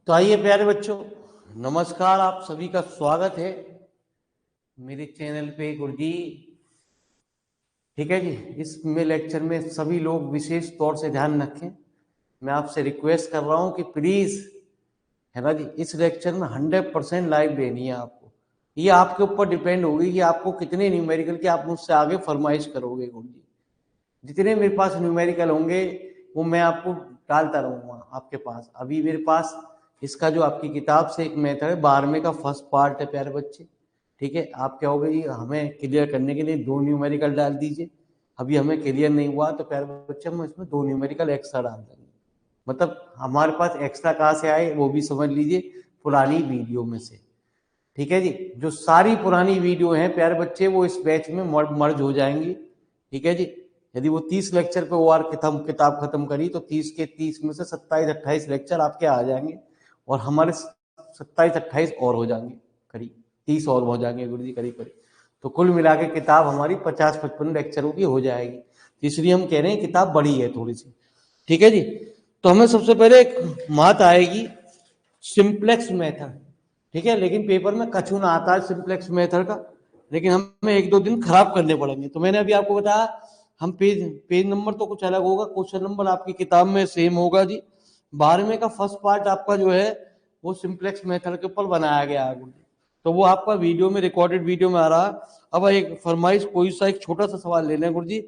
तो आइए प्यारे बच्चों, नमस्कार। आप सभी का स्वागत है मेरे चैनल पे गुरुजी। ठीक है जी। इसमें लेक्चर में सभी लोग विशेष तौर से ध्यान रखें। मैं आपसे रिक्वेस्ट कर रहा हूं कि प्लीज, है ना जी, इस लेक्चर में 100% लाइव देनी है आपको। ये आपके ऊपर डिपेंड होगी कि आपको कितने न्यूमेरिकल की आप मुझसे आगे फरमाइश करोगे गुरुजी। जितने मेरे पास न्यूमेरिकल होंगे वो मैं आपको डालता रहूंगा आपके पास। अभी मेरे पास इसका जो आपकी किताब से एक मेथड है, 12वें का फर्स्ट पार्ट है प्यारे बच्चे। ठीक है, आप क्या होगा जी, हमें क्लियर करने के लिए 2 न्यूमेरिकल डाल दीजिए। अभी हमें क्लियर नहीं हुआ तो प्यारे बच्चे हम इसमें 2 न्यूमेरिकल एक्स्ट्रा डाल देंगे। मतलब हमारे पास एक्स्ट्रा कहाँ से आए वो भी समझ लीजिए, पुरानी वीडियो में से। ठीक है जी। जो सारी पुरानी वीडियो हैं प्यारे बच्चे वो इस बैच में मर्ज हो जाएंगी। ठीक है जी। यदि वो 30 लेक्चर पे वो किताब खत्म करी तो 30 के 30 में से 27-28 लेक्चर आपके आ जाएंगे और हमारे 27-28 और हो जाएंगे, करीब 30 और हो जाएंगे गुरु जी, करीब करीब। तो कुल मिला के किताब हमारी 50-55 लेक्चरों की हो जाएगी। इसलिए हम कह रहे हैं किताब बड़ी है थोड़ी सी। ठीक है जी। तो हमें सबसे पहले एक मात आएगी सिंप्लेक्स मेथड। ठीक है, लेकिन पेपर में कछु ना आता है सिंप्लेक्स मेथड का, लेकिन हमें 1-2 दिन खराब करने पड़ेंगे। तो मैंने अभी आपको बताया हम पेज नंबर तो कुछ अलग होगा, क्वेश्चन नंबर आपकी किताब में सेम होगा जी। 12वें का फर्स्ट पार्ट आपका जो है वो सिंप्लेक्स मेथड के ऊपर बनाया गया है। तो वो आपका वीडियो में, रिकॉर्डेड वीडियो में आ रहा है। अब एक फरमाइश कोई सा एक छोटा सा सवाल ले लें गुरु जी।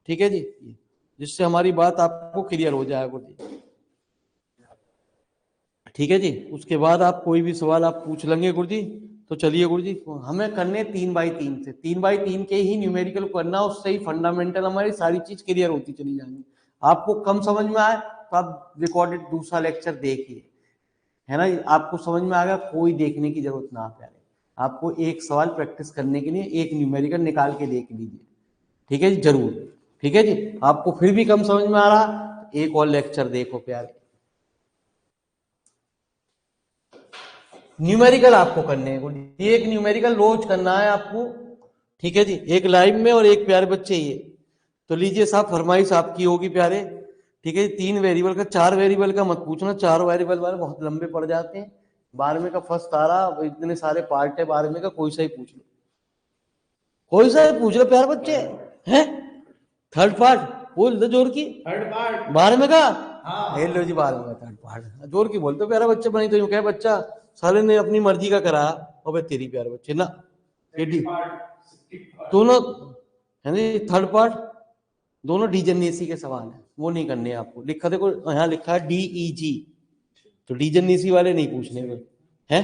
ठीक है जी, जिससे हमारी बात आपको क्लियर हो जाए गुरु जी। ठीक है जी। उसके बाद आप कोई भी सवाल आप पूछ लेंगे गुरु जी। तो चलिए गुरु जी, हमें करने 3x3 से, 3x3 के ही न्यूमेरिकल करना, उससे ही फंडामेंटल हमारी सारी चीज क्लियर होती चली जाएंगी। आपको कम समझ में आए तो आप रिकॉर्डेड दूसरा लेक्चर देखिए, है ना। आपको समझ में आ गया, कोई देखने की जरूरत ना पड़े। आपको एक सवाल प्रैक्टिस करने के लिए एक न्यूमेरिकल निकाल के देख लीजिए। ठीक है जी, जरूर। ठीक है जी। आपको फिर भी कम समझ में आ रहा, एक और लेक्चर देखो प्यारे। न्यूमेरिकल आपको करने हैं, एक न्यूमेरिकल रोज करना है आपको। ठीक है जी, एक लाइव में और एक प्यारे बच्चे ये। तो लीजिए साहब, फरमाइश आपकी होगी प्यारे। ठीक है, 3 वेरिएबल का, 4 वेरिएबल का मत पूछना, 4 वेरिएबल वाले बहुत लंबे पड़ जाते हैं। 12वें का फर्स्ट आ रहा, इतने सारे पार्ट है 12वें का, कोई सा ही पूछ लो, कोई सा ही पूछ लो प्यारे बच्चे। हैं थर्ड पार्ट बोल दो जोर की, थर्ड पार्ट 12वें का। हाँ लो जी, 12वें का थर्ड पार्ट जोर की बोलते प्यारा बच्चे। बनी तो यूं कहे बच्चा साले ने अपनी मर्जी का करा, और तेरी प्यारे बच्चे ना दोनों है ना। थर्ड पार्ट दोनों डीजनरेसी के सवाल है, वो नहीं करने आपको। लिखा देखो यहाँ लिखा है DEG, तो डीजनरेसी वाले नहीं पूछने में है।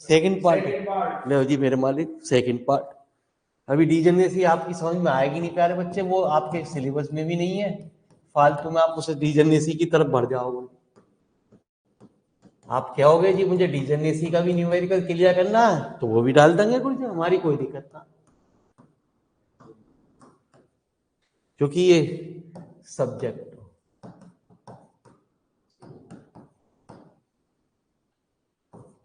सेकंड पार्ट लो जी मेरे मालिक, सेकंड पार्ट। अभी डीजनरेसी आपकी समझ में आएगी नहीं प्यारे बच्चे, वो आपके सिलेबस में भी नहीं है। फालतू में आप उसे डीजनरेसी की तरफ बढ़ जाओगे। आप कहोगे जी मुझे डीजनरेसी का भी न्यूमेरिकल क्लियर करना है, तो वो भी डाल देंगे कुछ, हमारी कोई दिक्कत ना, क्योंकि ये सब्जेक्ट।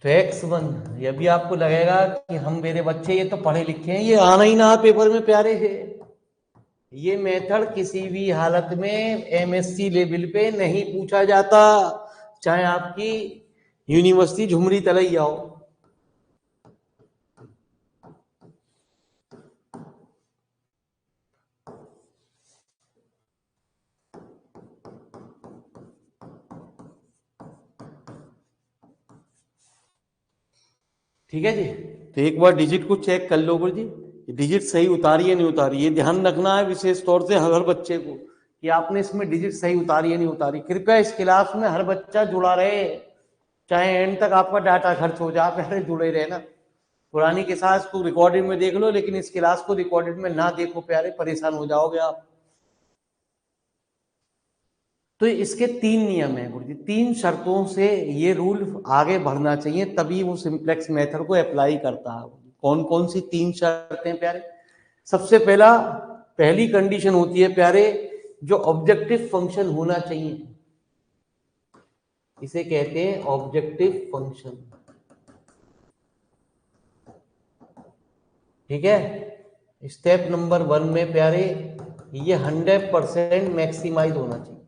तो X1, ये भी आपको लगेगा कि हम मेरे बच्चे ये तो पढ़े लिखे हैं, ये आना ही ना पेपर में प्यारे है। ये मेथड किसी भी हालत में MSc लेवल पे नहीं पूछा जाता, चाहे आपकी यूनिवर्सिटी झुमरी तलई आओ। ठीक है जी। तो एक बार डिजिट को चेक कर लो गुरु जी, डिजिट सही उतारी है नहीं उतारी, ये ध्यान रखना है विशेष तौर से हर बच्चे को कि आपने इसमें डिजिट सही उतारी है नहीं उतारी। कृपया इस क्लास में हर बच्चा जुड़ा रहे, चाहे एंड तक आपका डाटा खर्च हो जाए, पहले जुड़े रहे ना। पुरानी क्लास को रिकॉर्डेड में देख लो, लेकिन इस क्लास को रिकॉर्डेड में ना देखो प्यारे, परेशान हो जाओगे आप। तो इसके 3 नियम है गुरु जी, 3 शर्तों से ये रूल आगे बढ़ना चाहिए, तभी वो सिंप्लेक्स मेथड को अप्लाई करता है। कौन कौन सी 3 शर्तें प्यारे? सबसे पहली कंडीशन होती है प्यारे, जो ऑब्जेक्टिव फंक्शन होना चाहिए, इसे कहते हैं ऑब्जेक्टिव फंक्शन। ठीक है, स्टेप नंबर 1 में प्यारे ये 100% मैक्सिमाइज होना चाहिए।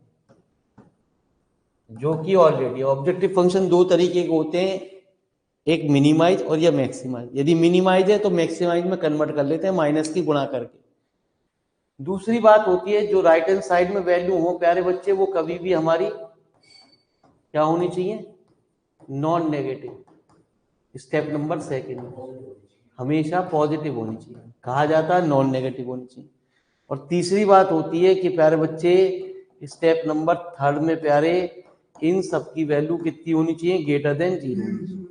जो कि ऑलरेडी ऑब्जेक्टिव फंक्शन दो तरीके के होते हैं, एक मिनिमाइज और या मैक्सिमाइज। यदि मिनिमाइज है तो मैक्सिमाइज में कन्वर्ट कर लेते हैं माइनस की गुणा करके। दूसरी बात होती है जो राइट हैंड साइड में वैल्यू हो प्यारे बच्चे, वो कभी भी हमारी क्या होनी चाहिए, non negative. Step number second हमेशा पॉजिटिव होनी चाहिए, कहा जाता है नॉन नेगेटिव होनी चाहिए। और तीसरी बात होती है कि प्यारे बच्चे स्टेप नंबर थर्ड में प्यारे इन सब की वैल्यू कितनी होनी चाहिए, ग्रेटर देन 0,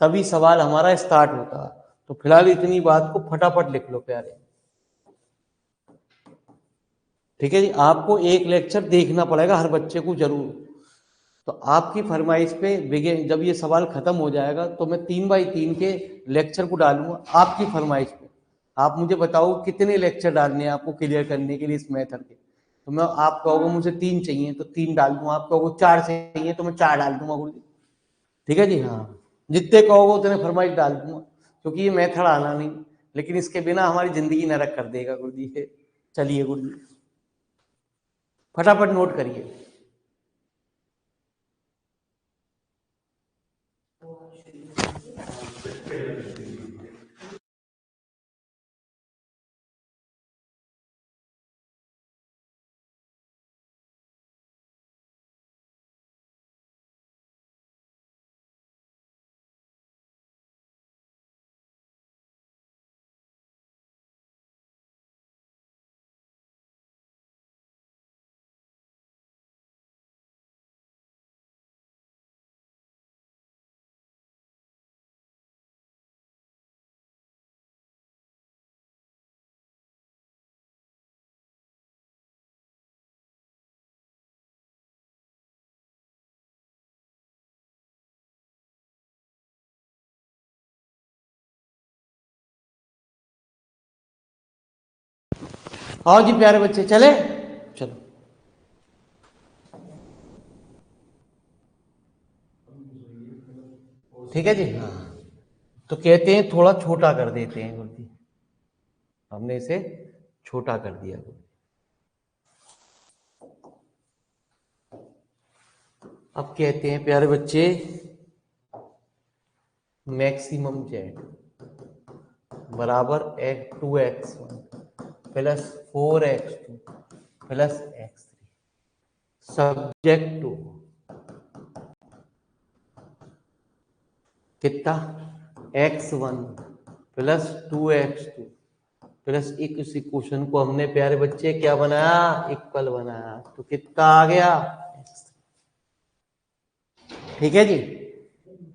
तभी सवाल हमारा स्टार्ट होता है। तो फिलहाल इतनी बात को फटाफट लिख लो प्यारे, ठीक है जी। आपको एक लेक्चर देखना पड़ेगा हर बच्चे को जरूर। तो आपकी फरमाइश पे बिगिन, जब ये सवाल खत्म हो जाएगा तो मैं 3x3 के लेक्चर को डालूंगा आपकी फरमाइश पे। आप मुझे बताओ कितने लेक्चर डालने हैं आपको क्लियर करने के लिए इस मेथड के। तो मैं, आप कहोगे मुझे 3 चाहिए तो 3 डाल दूंगा, आप कहोगे 4 चाहिए तो मैं 4 डाल दूंगा गुरुजी, ठीक है जी। हाँ, जितने कहोगे उतने फरमाइश डाल दूंगा, क्योंकि ये मेथड आना नहीं, लेकिन इसके बिना हमारी जिंदगी नरक कर देगा गुरुजी। चलिए गुरुजी फटाफट नोट करिए। आओ जी प्यारे बच्चे, चले चलो। ठीक है जी। हाँ, तो कहते हैं थोड़ा छोटा कर देते हैं गुरुजी, हमने इसे छोटा कर दिया गुरुजी। अब कहते हैं प्यारे बच्चे मैक्सिमम जेड बराबर 2x1 plus 4x2 plus x3 subject to कितना, x1 प्लस 2x2 प्लस इस इक्वेशन को हमने प्यारे बच्चे क्या बनाया, इक्वल बनाया, तो कितना आ गया, ठीक है जी।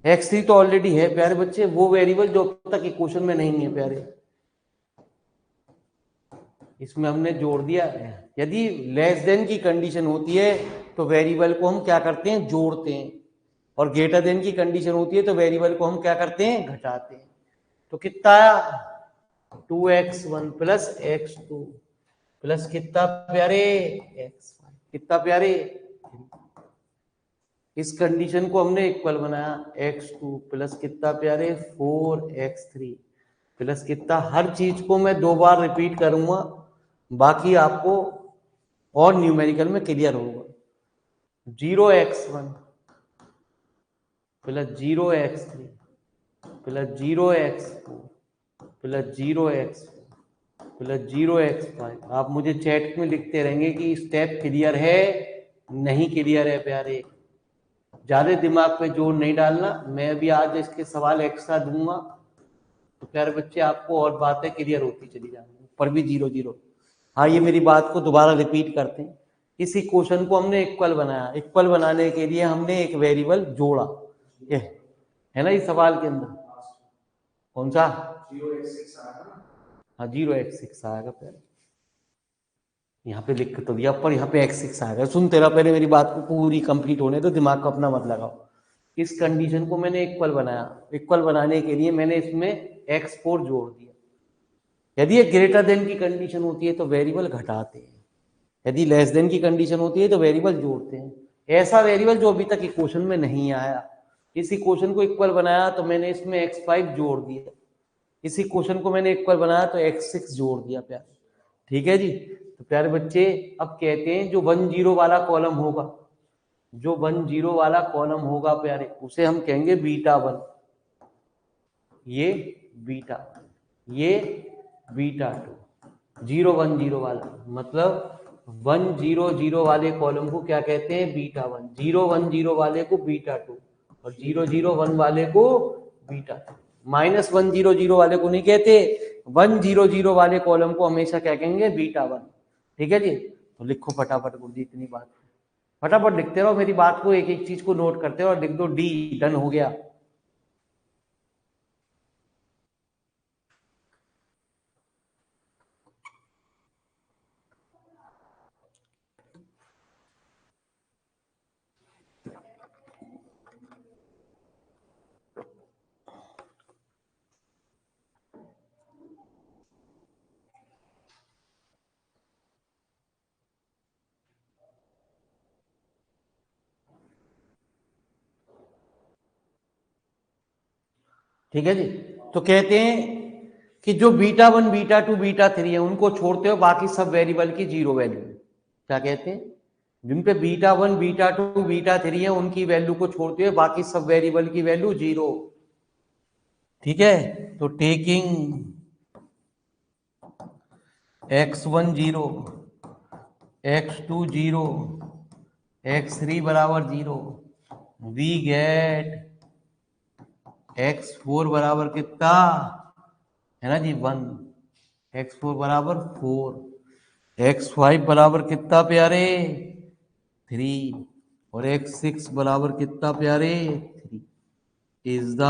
x3 तो ऑलरेडी है प्यारे बच्चे, वो वेरिएबल जो अब तक इक्वेशन में नहीं है प्यारे, इसमें हमने जोड़ दिया है। यदि लेस देन की कंडीशन होती है तो वेरिएबल को हम क्या करते हैं, जोड़ते हैं, और ग्रेटर देन की कंडीशन होती है तो वेरिएबल को हम क्या करते हैं, घटाते हैं। तो कितना आया, 2x1 प्लस x2 प्लस कितना प्यारे, x5, कितना प्यारे। इस कंडीशन को हमने इक्वल बनाया, x2 प्लस कितना प्यारे 4x3 प्लस कितना। हर चीज को मैं 2 बार रिपीट करूंगा, बाकी आपको और न्यूमेरिकल में क्लियर होगा। 0x1 plus 0x3 plus 0x4 plus 0x4 plus 0x5। आप मुझे चैट में लिखते रहेंगे कि स्टेप क्लियर है, नहीं क्लियर है प्यारे, ज्यादा दिमाग पे जोर नहीं डालना। मैं भी आज इसके सवाल एक्स्ट्रा दूंगा, तो प्यारे बच्चे आपको और बातें क्लियर होती चली जाएंगी, पर भी 0 0। हाँ, ये मेरी बात को दोबारा रिपीट करते हैं। इसी क्वेश्चन को हमने इक्वल बनाया, इक्वल बनाने के लिए हमने एक वेरिएबल जोड़ा, ये है ना इस सवाल के अंदर, कौन सा, हाँ 0x6 आएगा प्यारे, यहाँ पे लिख तो दिया पर यहाँ पे x6 आएगा। सुन तेरा, पहले मेरी बात को पूरी कंप्लीट होने तो दिमाग को अपना मत लगाओ। इस कंडीशन को मैंने इक्वल बनाया, इक्वल बनाने के लिए मैंने इसमें x4 जोड़ दिया। यदि ये ग्रेटर देन की कंडीशन होती है तो वेरिएबल घटाते हैं, यदि लेस देन की कंडीशन होती है तो वेरिएबल जोड़ते हैं। ऐसा वेरिएबल जो अभी तक इक्वेशन में नहीं आया, इस इक्वेशन को इक्वल बनाया तो मैंने इसमें x5 जोड़ दिया, इसी क्वेश्चन को मैंने इक्वल बनाया तो x6 जोड़ दिया प्यारे, ठीक है जी। तो प्यारे बच्चे अब कहते हैं जो 1 0 वाला कॉलम होगा, जो 1 0 वाला कॉलम होगा प्यारे उसे हम कहेंगे बीटा 1, ये बीटा, ये बीटा 2। 0 1 0 वाला मतलब 1 0 0 वाले कॉलम को क्या कहते हैं? बीटा 1। 0 1 0 वाले को बीटा 2 और 0 0 1 वाले को बीटा 2। -1 0 0 वाले को नहीं कहते, 1 0 0 वाले कॉलम को हमेशा क्या कहेंगे? बीटा 1। ठीक है जी। तो लिखो फटाफट गुरुजी इतनी बात, फटाफट लिखते रहो मेरी बात को, एक एक चीज को नोट करते रहो और लिख दो डी। डन हो गया। ठीक है जी। तो कहते हैं कि जो बीटा 1 बीटा 2 बीटा 3 है उनको छोड़ते हो बाकी सब वेरिएबल की जीरो वैल्यू। क्या कहते हैं? जिन पे बीटा 1 बीटा 2 बीटा 3 है उनकी वैल्यू को छोड़ते हुए बाकी सब वेरिएबल की वैल्यू जीरो। ठीक है। तो टेकिंग x1 0, x2 0, x3 बराबर 0, वी गेट x4 बराबर कितना है ना जी? 1, x4 बराबर 4, x5 बराबर कितना प्यारे? 3 और x6 बराबर कितना प्यारे? 3 is the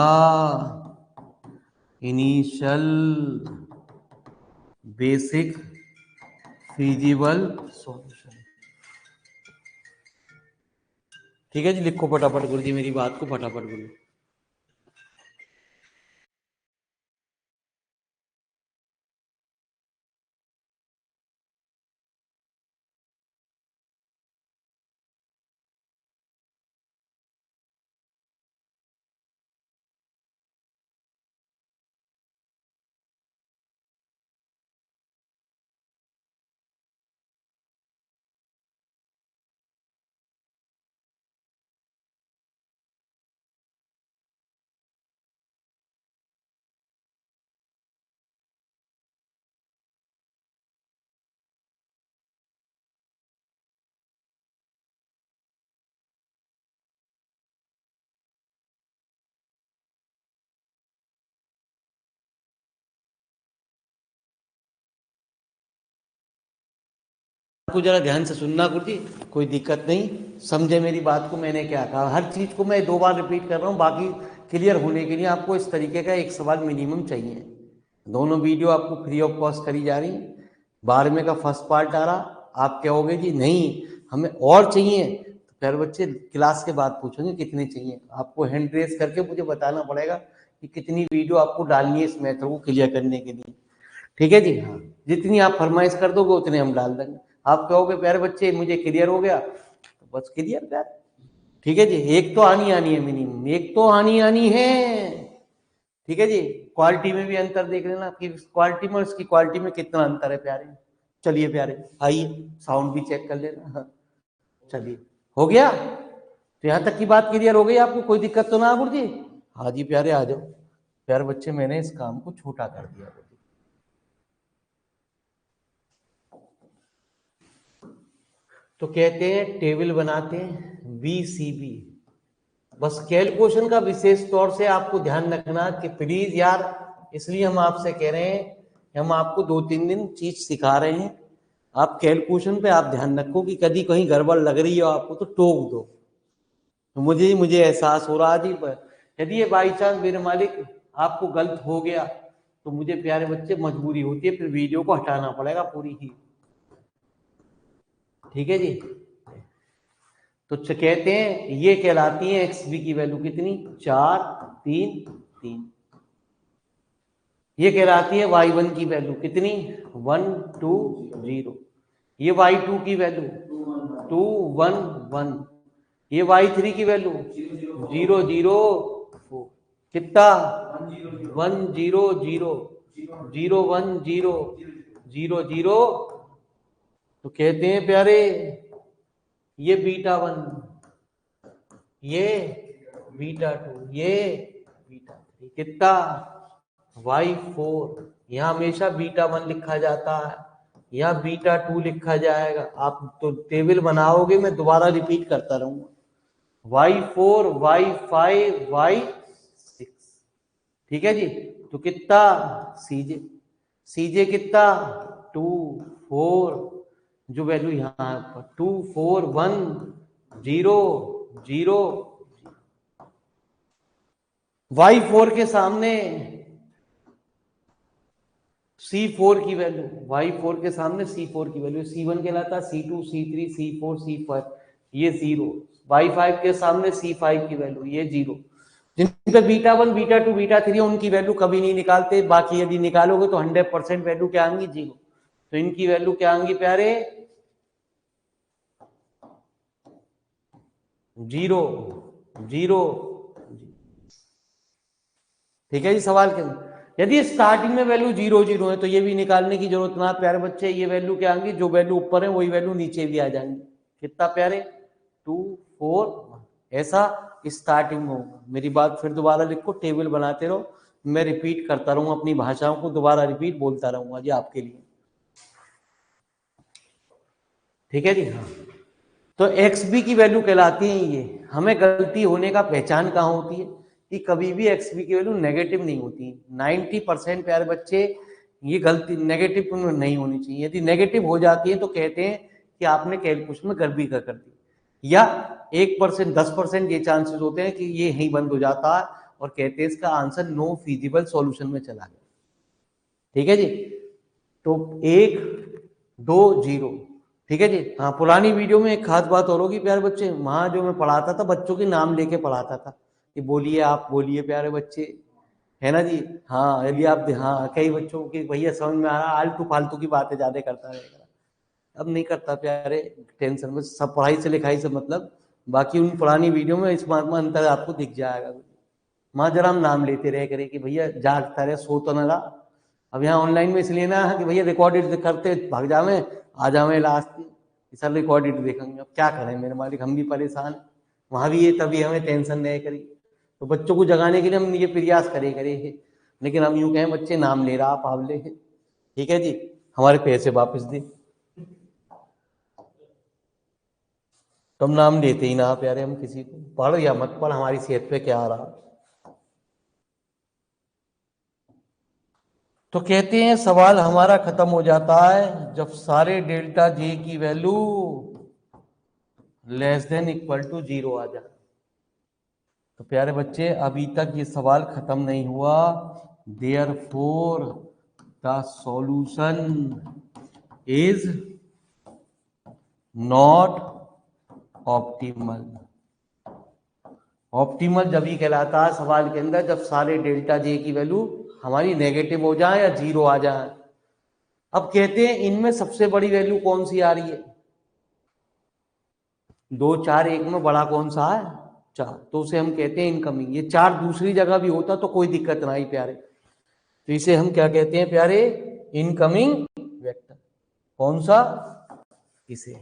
initial basic feasible solution. ठीक है जी। लिखो फटाफट गुरुजी मेरी बात को, फटाफट बोलो। आपको जरा ध्यान से सुनना गुरुजी, कोई दिक्कत नहीं, समझे मेरी बात को। मैंने क्या कहा, हर चीज को मैं 2 बार रिपीट कर रहा हूँ। बाकी क्लियर होने के लिए आपको इस तरीके का एक सवाल मिनिमम चाहिए। दोनों वीडियो आपको फ्री ऑफ कॉस्ट करी जा रही। 12वें का फर्स्ट पार्ट आ रहा। आप कहोगे जी नहीं हमें और चाहिए, तो फिर बच्चे क्लास के बाद पूछेंगे कितने चाहिए। आपको हैंड रेस करके मुझे बताना पड़ेगा कि कितनी वीडियो आपको डालनी है इस मैथड को क्लियर करने के लिए। ठीक है जी। हाँ, जितनी आप फरमाइश कर दोगे उतने हम डाल देंगे। आप कहोगे प्यारे बच्चे मुझे क्लियर हो गया, तो बस क्लियर प्यार। ठीक है जी। एक तो आनी आनी है मिनिमम, एक तो आनी आनी है। ठीक है जी। क्वालिटी में भी अंतर देख लेना कि क्वालिटी में उसकी क्वालिटी में कितना अंतर है प्यारे। चलिए प्यारे आइए साउंड भी चेक कर लेना। हाँ चलिए हो गया। तो यहाँ तक की बात क्लियर हो गई आपको? कोई दिक्कत तो ना गुरु जी? हाँ जी प्यारे आ जाओ। प्यारे बच्चे मैंने इस काम को छोटा कर दिया। तो कहते हैं टेबल बनाते हैं BCB। बस कैलकुलेशन का विशेष तौर से आपको ध्यान रखना कि प्लीज यार, इसलिए हम आपसे कह रहे हैं कि हम आपको 2-3 दिन चीज सिखा रहे हैं। आप कैलकुलेशन पे आप ध्यान रखो कि कभी कहीं गड़बड़ लग रही हो आपको तो टोक दो। तो मुझे एहसास हो रहा जी, यदि ये बाई चांस मेरे मालिक आपको गलत हो गया तो मुझे प्यारे बच्चे मजबूरी होती है, फिर वीडियो को हटाना पड़ेगा पूरी ही। ठीक है जी। तो कहते हैं ये कहलाती है XB की वैल्यू कितनी? 4 3 3। ये कहलाती है Y1 की वैल्यू कितनी? 1 2 0। ये Y2 की वैल्यू 2 1 1। ये Y3 की वैल्यू 0 0 4। कितना? 1 0 0 0 1 0 0 0। तो कहते हैं प्यारे ये बीटा 1, ये बीटा 2, ये बीटा 3, कितना y4। यहाँ हमेशा बीटा 1 लिखा जाता है, यहाँ बीटा 2 लिखा जाएगा। आप तो टेबल बनाओगे, मैं दोबारा रिपीट करता रहूंगा, y4 y5 y6, ठीक है जी। तो कितना सीजे कितना 2 4, जो वैल्यू यहाँ पर 2 4 1 0 0, y4 के सामने C4 की वैल्यू, y4 के सामने C4 की वैल्यू, C1 कहलाता, C2 C3 C4 C5, ये 0, y5 के सामने C5 की वैल्यू, ये 0। जिन पे बीटा 1 बीटा 2 बीटा 3 उनकी वैल्यू कभी नहीं निकालते, बाकी यदि निकालोगे तो 100% वैल्यू क्या आएंगी 0। तो इनकी वैल्यू क्या आएंगी प्यारे 0 0, ठीक है जी। सवाल के यदि स्टार्टिंग में वैल्यू 0 0 है तो ये भी निकालने की जरूरत ना प्यारे बच्चे, ये वैल्यू क्या आएंगी, जो वैल्यू ऊपर है वही वैल्यू नीचे भी आ जाएंगी। कितना प्यारे 2 4 1, ऐसा स्टार्टिंग में होगा। मेरी बात फिर दोबारा लिखो, टेबल बनाते रहो, मैं रिपीट करता रहूंगा, अपनी भाषाओं को दोबारा रिपीट बोलता रहूंगा जी आपके लिए, ठीक है जी। हाँ, तो XB की वैल्यू कहलाती है ये। हमें गलती होने का पहचान कहाँ होती है कि कभी भी XB की वैल्यू नेगेटिव नहीं होती। 90% प्यारे बच्चे ये गलती नेगेटिव नहीं होनी चाहिए। यदि नेगेटिव हो जाती है तो कहते हैं कि आपने कैलकुलेशन में गड़बड़ी कर दी, या 1% 10% ये चांसेस होते हैं कि ये यहीं बंद हो जाता है और कहते हैं इसका आंसर नो फीजिबल सॉल्यूशन में चला गया, ठीक है जी। तो 1 2 0, ठीक है जी। हाँ, पुरानी वीडियो में एक खास बात और होगी प्यारे बच्चे, वहां जो मैं पढ़ाता था बच्चों के नाम लेके पढ़ाता था कि बोलिए, आप बोलिए प्यारे बच्चे, है ना जी। हाँ, यदि आप, हाँ, कई बच्चों की भैया समझ में आ रहा, आलतू फालतू की बातें ज्यादा करता रहेगा, अब नहीं करता प्यारे, टेंशन में सब पढ़ाई से लिखाई से मतलब। बाकी उन पुरानी वीडियो में इस बात में अंतर आपको दिख जाएगा। वहां जरा हम नाम लेते रहे करे कि भैया जागता रहे, सो तो न रहा। अब यहाँ ऑनलाइन में इसलिए ना कि भैया रिकॉर्डेड करते भाग जावे, आ जावे लास्ट सर रिकॉर्डेड देखेंगे। अब क्या करें मेरे मालिक, हम भी परेशान, वहां भी ये तभी हमें टेंशन नहीं करी। तो बच्चों को जगाने के लिए हम ये प्रयास करे, लेकिन हम यूं कहें बच्चे नाम ले रहा आप आवले, ठीक है जी, हमारे पैसे वापस दे। तो हम नाम लेते ही ना प्यारे, हम किसी को, पढ़ या मत पढ़, हमारी सेहत पे क्या आ रहा। तो कहते हैं सवाल हमारा खत्म हो जाता है जब सारे डेल्टा जे की value less than equal to 0 आ जाए। तो प्यारे बच्चे अभी तक ये सवाल खत्म नहीं हुआ। Therefore the solution is not optimal. Optimal जब ही कहलाता है सवाल के अंदर जब सारे डेल्टा जे की वैल्यू हमारी नेगेटिव हो जाए या 0 आ जाए। अब कहते हैं इनमें सबसे बड़ी वैल्यू कौन सी आ रही है, 2 4 1 में बड़ा कौन सा है 4, तो उसे हम कहते हैं इनकमिंग। ये 4 दूसरी जगह भी होता तो कोई दिक्कत ना ही प्यारे, तो इसे हम क्या कहते हैं प्यारे, इनकमिंग वेक्टर। कौन सा, इसे,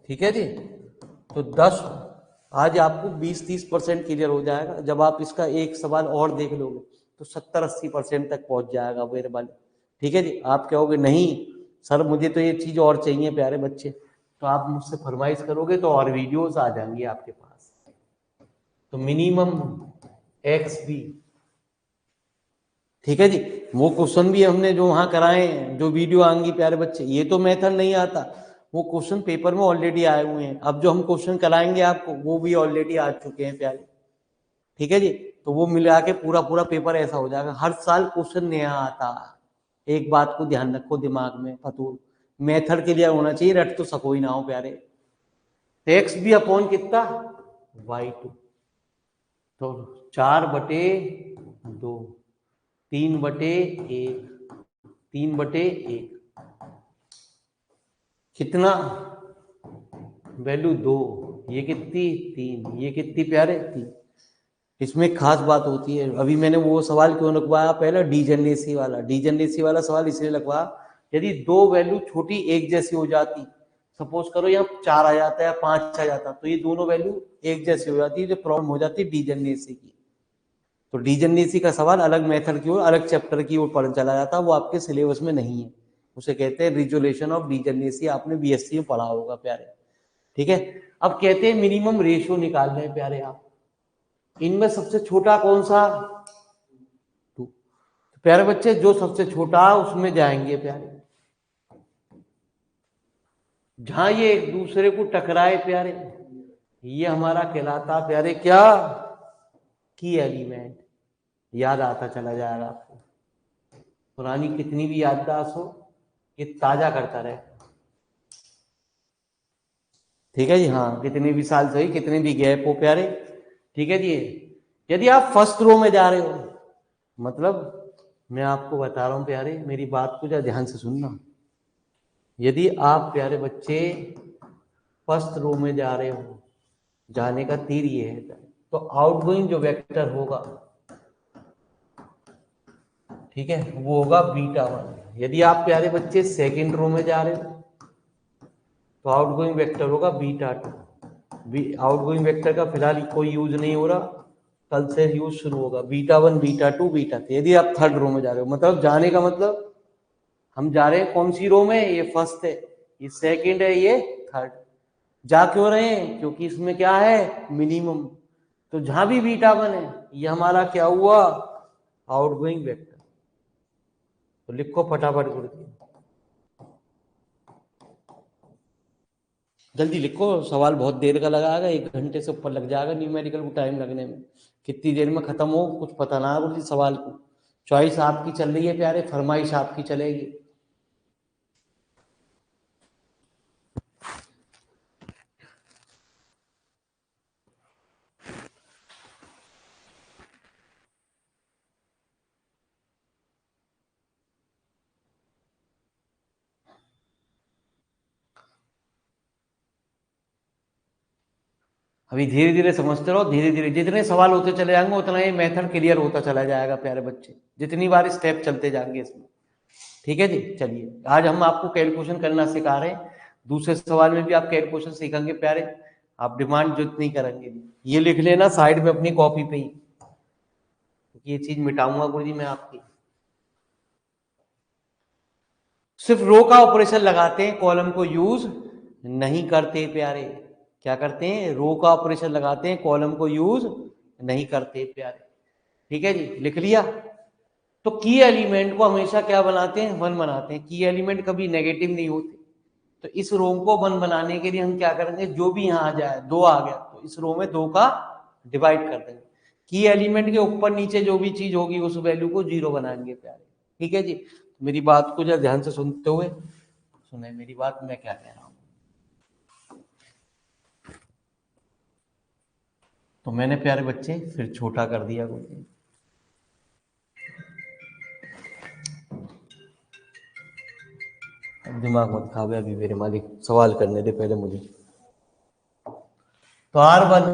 ठीक है जी। तो 10 आज आपको 20-30% क्लियर हो जाएगा। जब आप इसका एक सवाल और देख लोगे तो 70-80% तक पहुंच जाएगा मेरे वाले, ठीक है जी। आप कहोगे नहीं सर मुझे तो ये चीज और चाहिए प्यारे बच्चे, तो आप मुझसे फरमाइश करोगे तो और वीडियोस आ जाएंगी आपके पास। तो मिनिमम XB, ठीक है जी। वो क्वेश्चन भी हमने जो वहां कराए हैं, जो वीडियो आएंगी प्यारे बच्चे, ये तो मेथड नहीं आता, वो क्वेश्चन पेपर में ऑलरेडी आए हुए हैं। अब जो हम क्वेश्चन कराएंगे आपको वो भी ऑलरेडी आ चुके हैं प्यारे, ठीक है जी। तो वो मिला के पूरा पूरा पेपर ऐसा हो जाएगा। हर साल क्वेश्चन नया आता है, एक बात को ध्यान रखो दिमाग में फतूल, मेथड के लिए होना चाहिए, रट तो सको ही ना हो प्यारे। एक्स भी अपॉन कितना y2, तो 4/2, 3/1, 3/1, कितना वैल्यू 2, ये कितनी 3, ये कितनी प्यारे 3। इसमें खास बात होती है, अभी मैंने वो सवाल क्यों लगवाया पहला डीजेनरेसी वाला सवाल इसलिए लगवाया, यदि 2 वैल्यू छोटी एक जैसी हो जाती सपोज करो यहाँ 4 आ जाता है या 5 आ जाता, तो ये दोनों वैल्यू एक जैसी हो जाती है, जो प्रॉब्लम हो जाती है डीजनरेसी की। तो डीजनरेसी का सवाल अलग मेथड की ओर, अलग चैप्टर की ओर पढ़ चला जाता है, वो आपके सिलेबस में नहीं है। उसे कहते हैं रिजोल्यूशन ऑफ डीजनरेसी, आपने बीएससी में पढ़ा होगा प्यारे। ठीक है, अब कहते हैं मिनिमम रेशियो निकाल रहे हैं प्यारे आप, इनमें सबसे छोटा कौन सा? 2। तो प्यारे बच्चे जो सबसे छोटा उसमें जाएंगे प्यारे, जहां ये एक दूसरे को टकराए प्यारे, ये हमारा कहलाता प्यारे क्या? की एलिमेंट। याद आता चला जाएगा आपको, पुरानी कितनी भी याददाश्त हो, ये ताजा करता रहे। ठीक है जी, हाँ, कितने भी साल सही, कितने भी गैप हो प्यारे। ठीक है जी, यदि आप फर्स्ट रो में जा रहे हो, मतलब मैं आपको बता रहा हूं प्यारे, मेरी बात को जरा ध्यान से सुनना। यदि आप प्यारे बच्चे फर्स्ट रो में जा रहे हो, जाने का तीर ये है, तो आउटगोइंग जो वेक्टर होगा, ठीक है, वो होगा β1। यदि आप प्यारे बच्चे सेकंड रो में जा रहे हो, तो आउटगोइंग वेक्टर होगा β2। आउटगोइंग वेक्टर का फिलहाल कोई यूज नहीं हो रहा, कल से यूज शुरू होगा, β1 β2 β3। यदि आप थर्ड रो में जा रहे हो, मतलब जाने का मतलब हम जा रहे हैं कौन सी रो में? ये फर्स्ट है, ये सेकंड है, ये थर्ड। जा क्यों रहे हैं? क्योंकि इसमें क्या है? मिनिमम। तो जहां भी β1 है, ये हमारा क्या हुआ? Outgoing vector. तो लिखो फटाफट करके, जल्दी लिखो, सवाल बहुत देर का लगाएगा, 1 घंटे से ऊपर लग जाएगा न्यूमेरिकल को टाइम लगने में। कितनी देर में खत्म हो कुछ पता ना हो सवाल को। चॉइस आपकी चल रही है प्यारे, फरमाइश आपकी चलेगी। अभी धीरे धीरे समझते रहो, धीरे धीरे जितने सवाल होते चले जाएंगे उतना ही मेथड क्लियर होता चला जाएगा प्यारे बच्चे, जितनी बार स्टेप चलते जाएंगे इसमें। ठीक है जी, चलिए आज हम आपको कैलकुलेशन करना सिखा रहे हैं। दूसरे सवाल में भी आप कैलकुलेशन सीखेंगे प्यारे, आप डिमांड जितनी करेंगे। ये लिख लेना साइड में अपनी कॉपी पे ही, ये चीज मिटाऊंगा गुरु जी मैं आपकी। सिर्फ रो का ऑपरेशन लगाते हैं, कॉलम को यूज नहीं करते प्यारे। क्या करते हैं? रो का ऑपरेशन लगाते हैं, कॉलम को यूज नहीं करते प्यारे। ठीक है जी, लिख लिया। तो की एलिमेंट को हमेशा क्या बनाते हैं? 1 बनाते हैं। की एलिमेंट कभी नेगेटिव नहीं होते। तो इस रो को 1 बनाने के लिए हम क्या करेंगे? जो भी यहाँ आ जाए, 2 आ गया तो इस रो में 2 का डिवाइड कर देंगे। की एलिमेंट के ऊपर नीचे जो भी चीज होगी उस वैल्यू को 0 बनाएंगे प्यारे। ठीक है जी, मेरी बात को जरा ध्यान से सुनते हुए सुने मेरी बात, मैं क्या कह रहा हूं। तो मैंने प्यारे बच्चे फिर छोटा कर दिया कुछ, दिमाग मत खा गया अभी मेरे मालिक, सवाल करने दे पहले मुझे। तो R1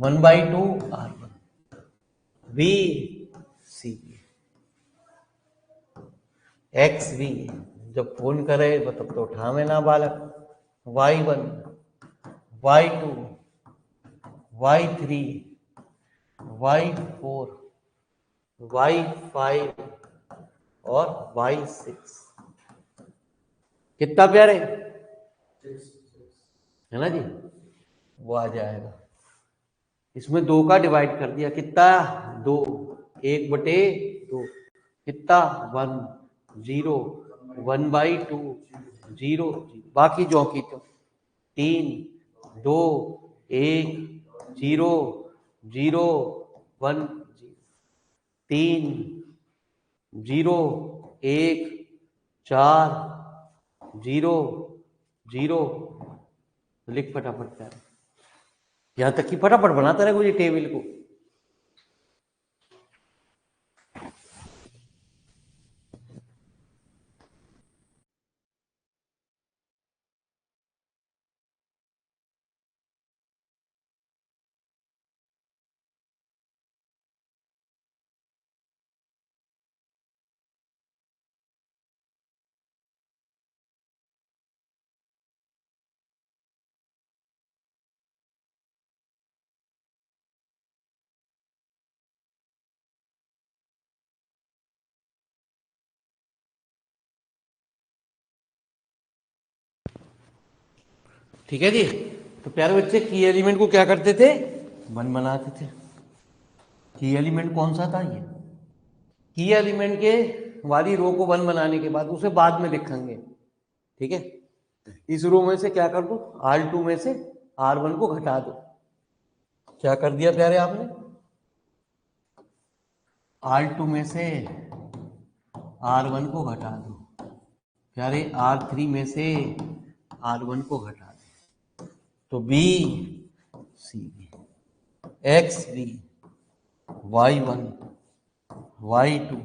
1/2 R1 V C x भी, जब फोन करे तब तो उठावे ना बालक। Y1 Y2 Y3 Y4 Y5 और Y6। कितना प्यारे है ना जी, वो आ जाएगा। इसमें 2 का डिवाइड कर दिया, कितना? 2, 1/2, कितना? 1 0 1/2 0, बाकी जो की तो 3 2 1 0 0 1 3 0 1 4 0 0। लिख फटाफट कर, यहां तक कि फटाफट बनाता रहे मुझे टेबल को। ठीक है जी। तो प्यारे बच्चे की एलिमेंट को क्या करते थे, 1 बनाते थे। की एलिमेंट कौन सा था, ये की एलिमेंट के वाली रो को 1 बनाने के बाद उसे बाद में लिखेंगे। ठीक है, इस रो में से क्या कर दो, R2 में से R1 को घटा दो। क्या कर दिया प्यारे आपने, R2 में से R1 को घटा दो, प्यारे R3 में से R1 को घटा दो, तो B C B X B Y1 Y2।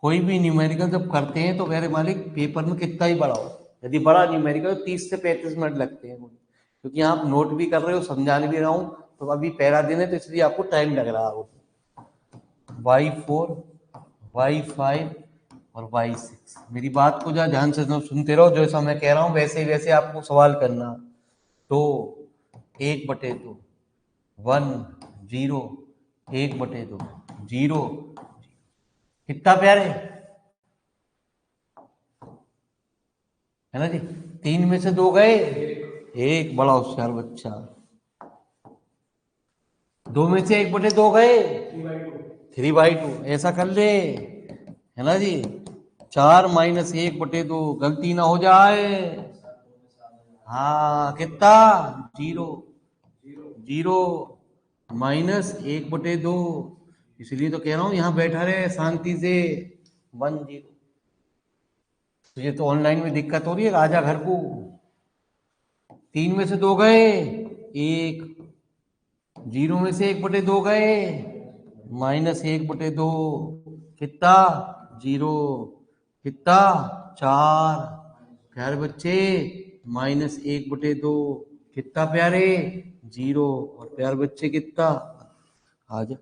कोई भी न्यूमेरिकल जब करते हैं तो मेरे मालिक पेपर में कितना ही बड़ा हो, यदि बड़ा न्यूमेरिकल 30 से 35 मिनट लगते हैं, क्योंकि आप नोट भी कर रहे हो, समझाने भी रहा हूँ, तो अभी पैरा देने तो इसलिए आपको टाइम लग रहा होगा। Y4 Y5 और Y6। मेरी बात को जरा ध्यान से सुनते रहो, जैसा मैं कह रहा हूँ वैसे वैसे आपको सवाल करना। तो 1/2 1 0 1/2 0, कितना प्यारे है ना जी। 3 में से 2 गए, एक बड़ा होशियार बच्चा। 2 में से 1/2 गए, 3/2। ऐसा कर ले, है ना जी। 4 - 1/2, गलती ना हो जाए। हाँ, कितना, 0 0 -1/2। इसलिए तो कह रहा हूं यहाँ बैठा रहे शांति से। 1 0। तुझे तो ऑनलाइन में दिक्कत हो रही है, आजा घर को। 3 में से 2 गए, 1 0 में से 1/2 गए, -1/2, कितना, 0, कितना, 4। प्यारे बच्चे -1/2 कितना प्यारे, 0। और प्यारे बच्चे कितना, आ जा।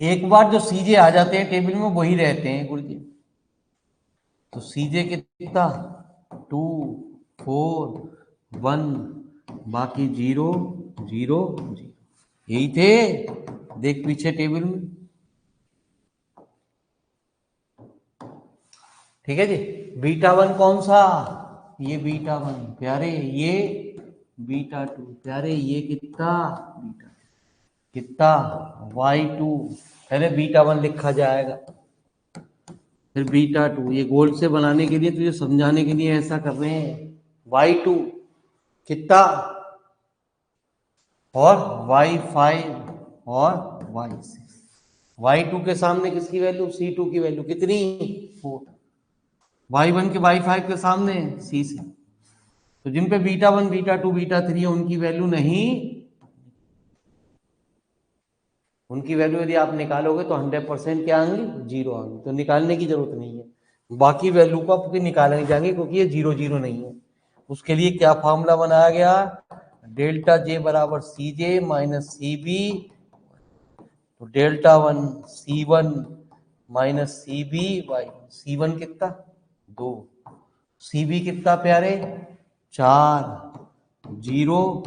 एक बार जो सीजे आ जाते हैं टेबल में वही रहते हैं गुरुजी। तो सीजे कितना, 2 4 1, बाकी 0 0 0, यही थे। देख पीछे टेबल में, ठीक है जी। β1 कौन सा, ये β1 प्यारे, ये β2 प्यारे, ये कितना, बीटा कितना, y2। पहले β1 लिखा जाएगा, फिर β2। ये गोल से बनाने के लिए, तुझे समझाने के लिए ऐसा कर रहे हैं। y2 कितना, और y5 और y6। y2 के सामने किसकी वैल्यू, c2 की वैल्यू कितनी, 4। y1 के y5 के सामने c6। तो जिन पे β1 β2 β3 है उनकी वैल्यू नहीं, उनकी वैल्यू यदि आप निकालोगे तो 100% क्या आएंगी, 0 आएंगी। तो निकालने की जरूरत नहीं है, बाकी वैल्यू को आपको निकालने जाएंगे, क्योंकि ये 0 0 नहीं है। उसके लिए क्या फॉर्मूला बनाया गया, डेल्टा जे बराबर सी जे माइनस सी बी। तो delta one C1 minus C B by C1 कितना, 2, CB कितना प्यारे, 4 0,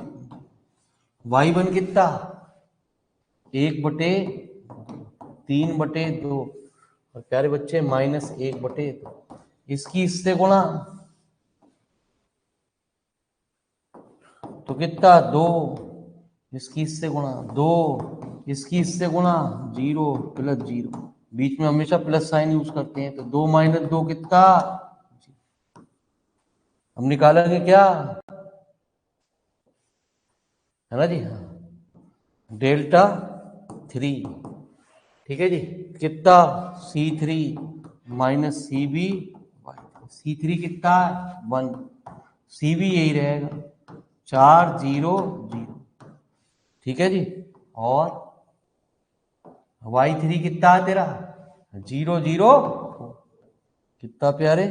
Y1 कितना, 1/3/2। और प्यारे बच्चे -1/2, इसकी इससे गुणा तो कितना, 2, इसकी इससे गुणा 2, इसकी इससे गुणा 0 + 0। बीच में हमेशा प्लस साइन यूज करते हैं। तो 2 - 2 कितना, हम निकालेंगे क्या, है ना जी। डेल्टा3, ठीक है जी, कितना, C3 माइनस CB। C3 कितना, 1, CB यही रहेगा, 4 0 0, ठीक है जी। और Y3 कितना है तेरा, 0 0 4, कितना प्यारे,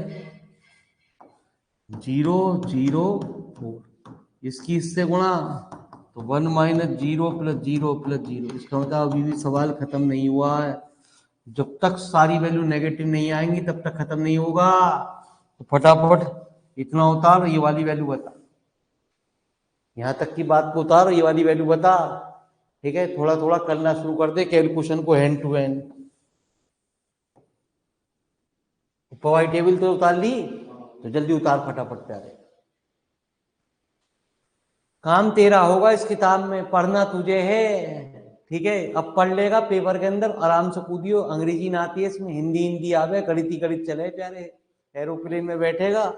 0 0 4, इसकी इससे गुणा तो 1 - 0 + 0 + 0। इसका मतलब अभी भी सवाल खत्म नहीं हुआ है। जब तक सारी वैल्यू नेगेटिव नहीं आएंगी तब तक खत्म नहीं होगा। तो फटाफट इतना उतार, ये वाली वैल्यू बता, यहां तक की बात को उतार, ये वाली वैल्यू बता। ठीक है, थोड़ा थोड़ा करना शुरू कर दे कैलकुलेशन को, hand to hand. Powai table तो उतार ली, तो जल्दी उतार फटाफट प्यारे। काम तेरा होगा इस किताब में, पढ़ना तुझे है, ठीक है। अब पढ़ लेगा पेपर के अंदर, आराम से कूदियो। अंग्रेजी ना आती है इसमें, हिंदी हिंदी आवे, कड़ीती कड़ीत चले प्यारे। एरोप्लेन में बैठेगा,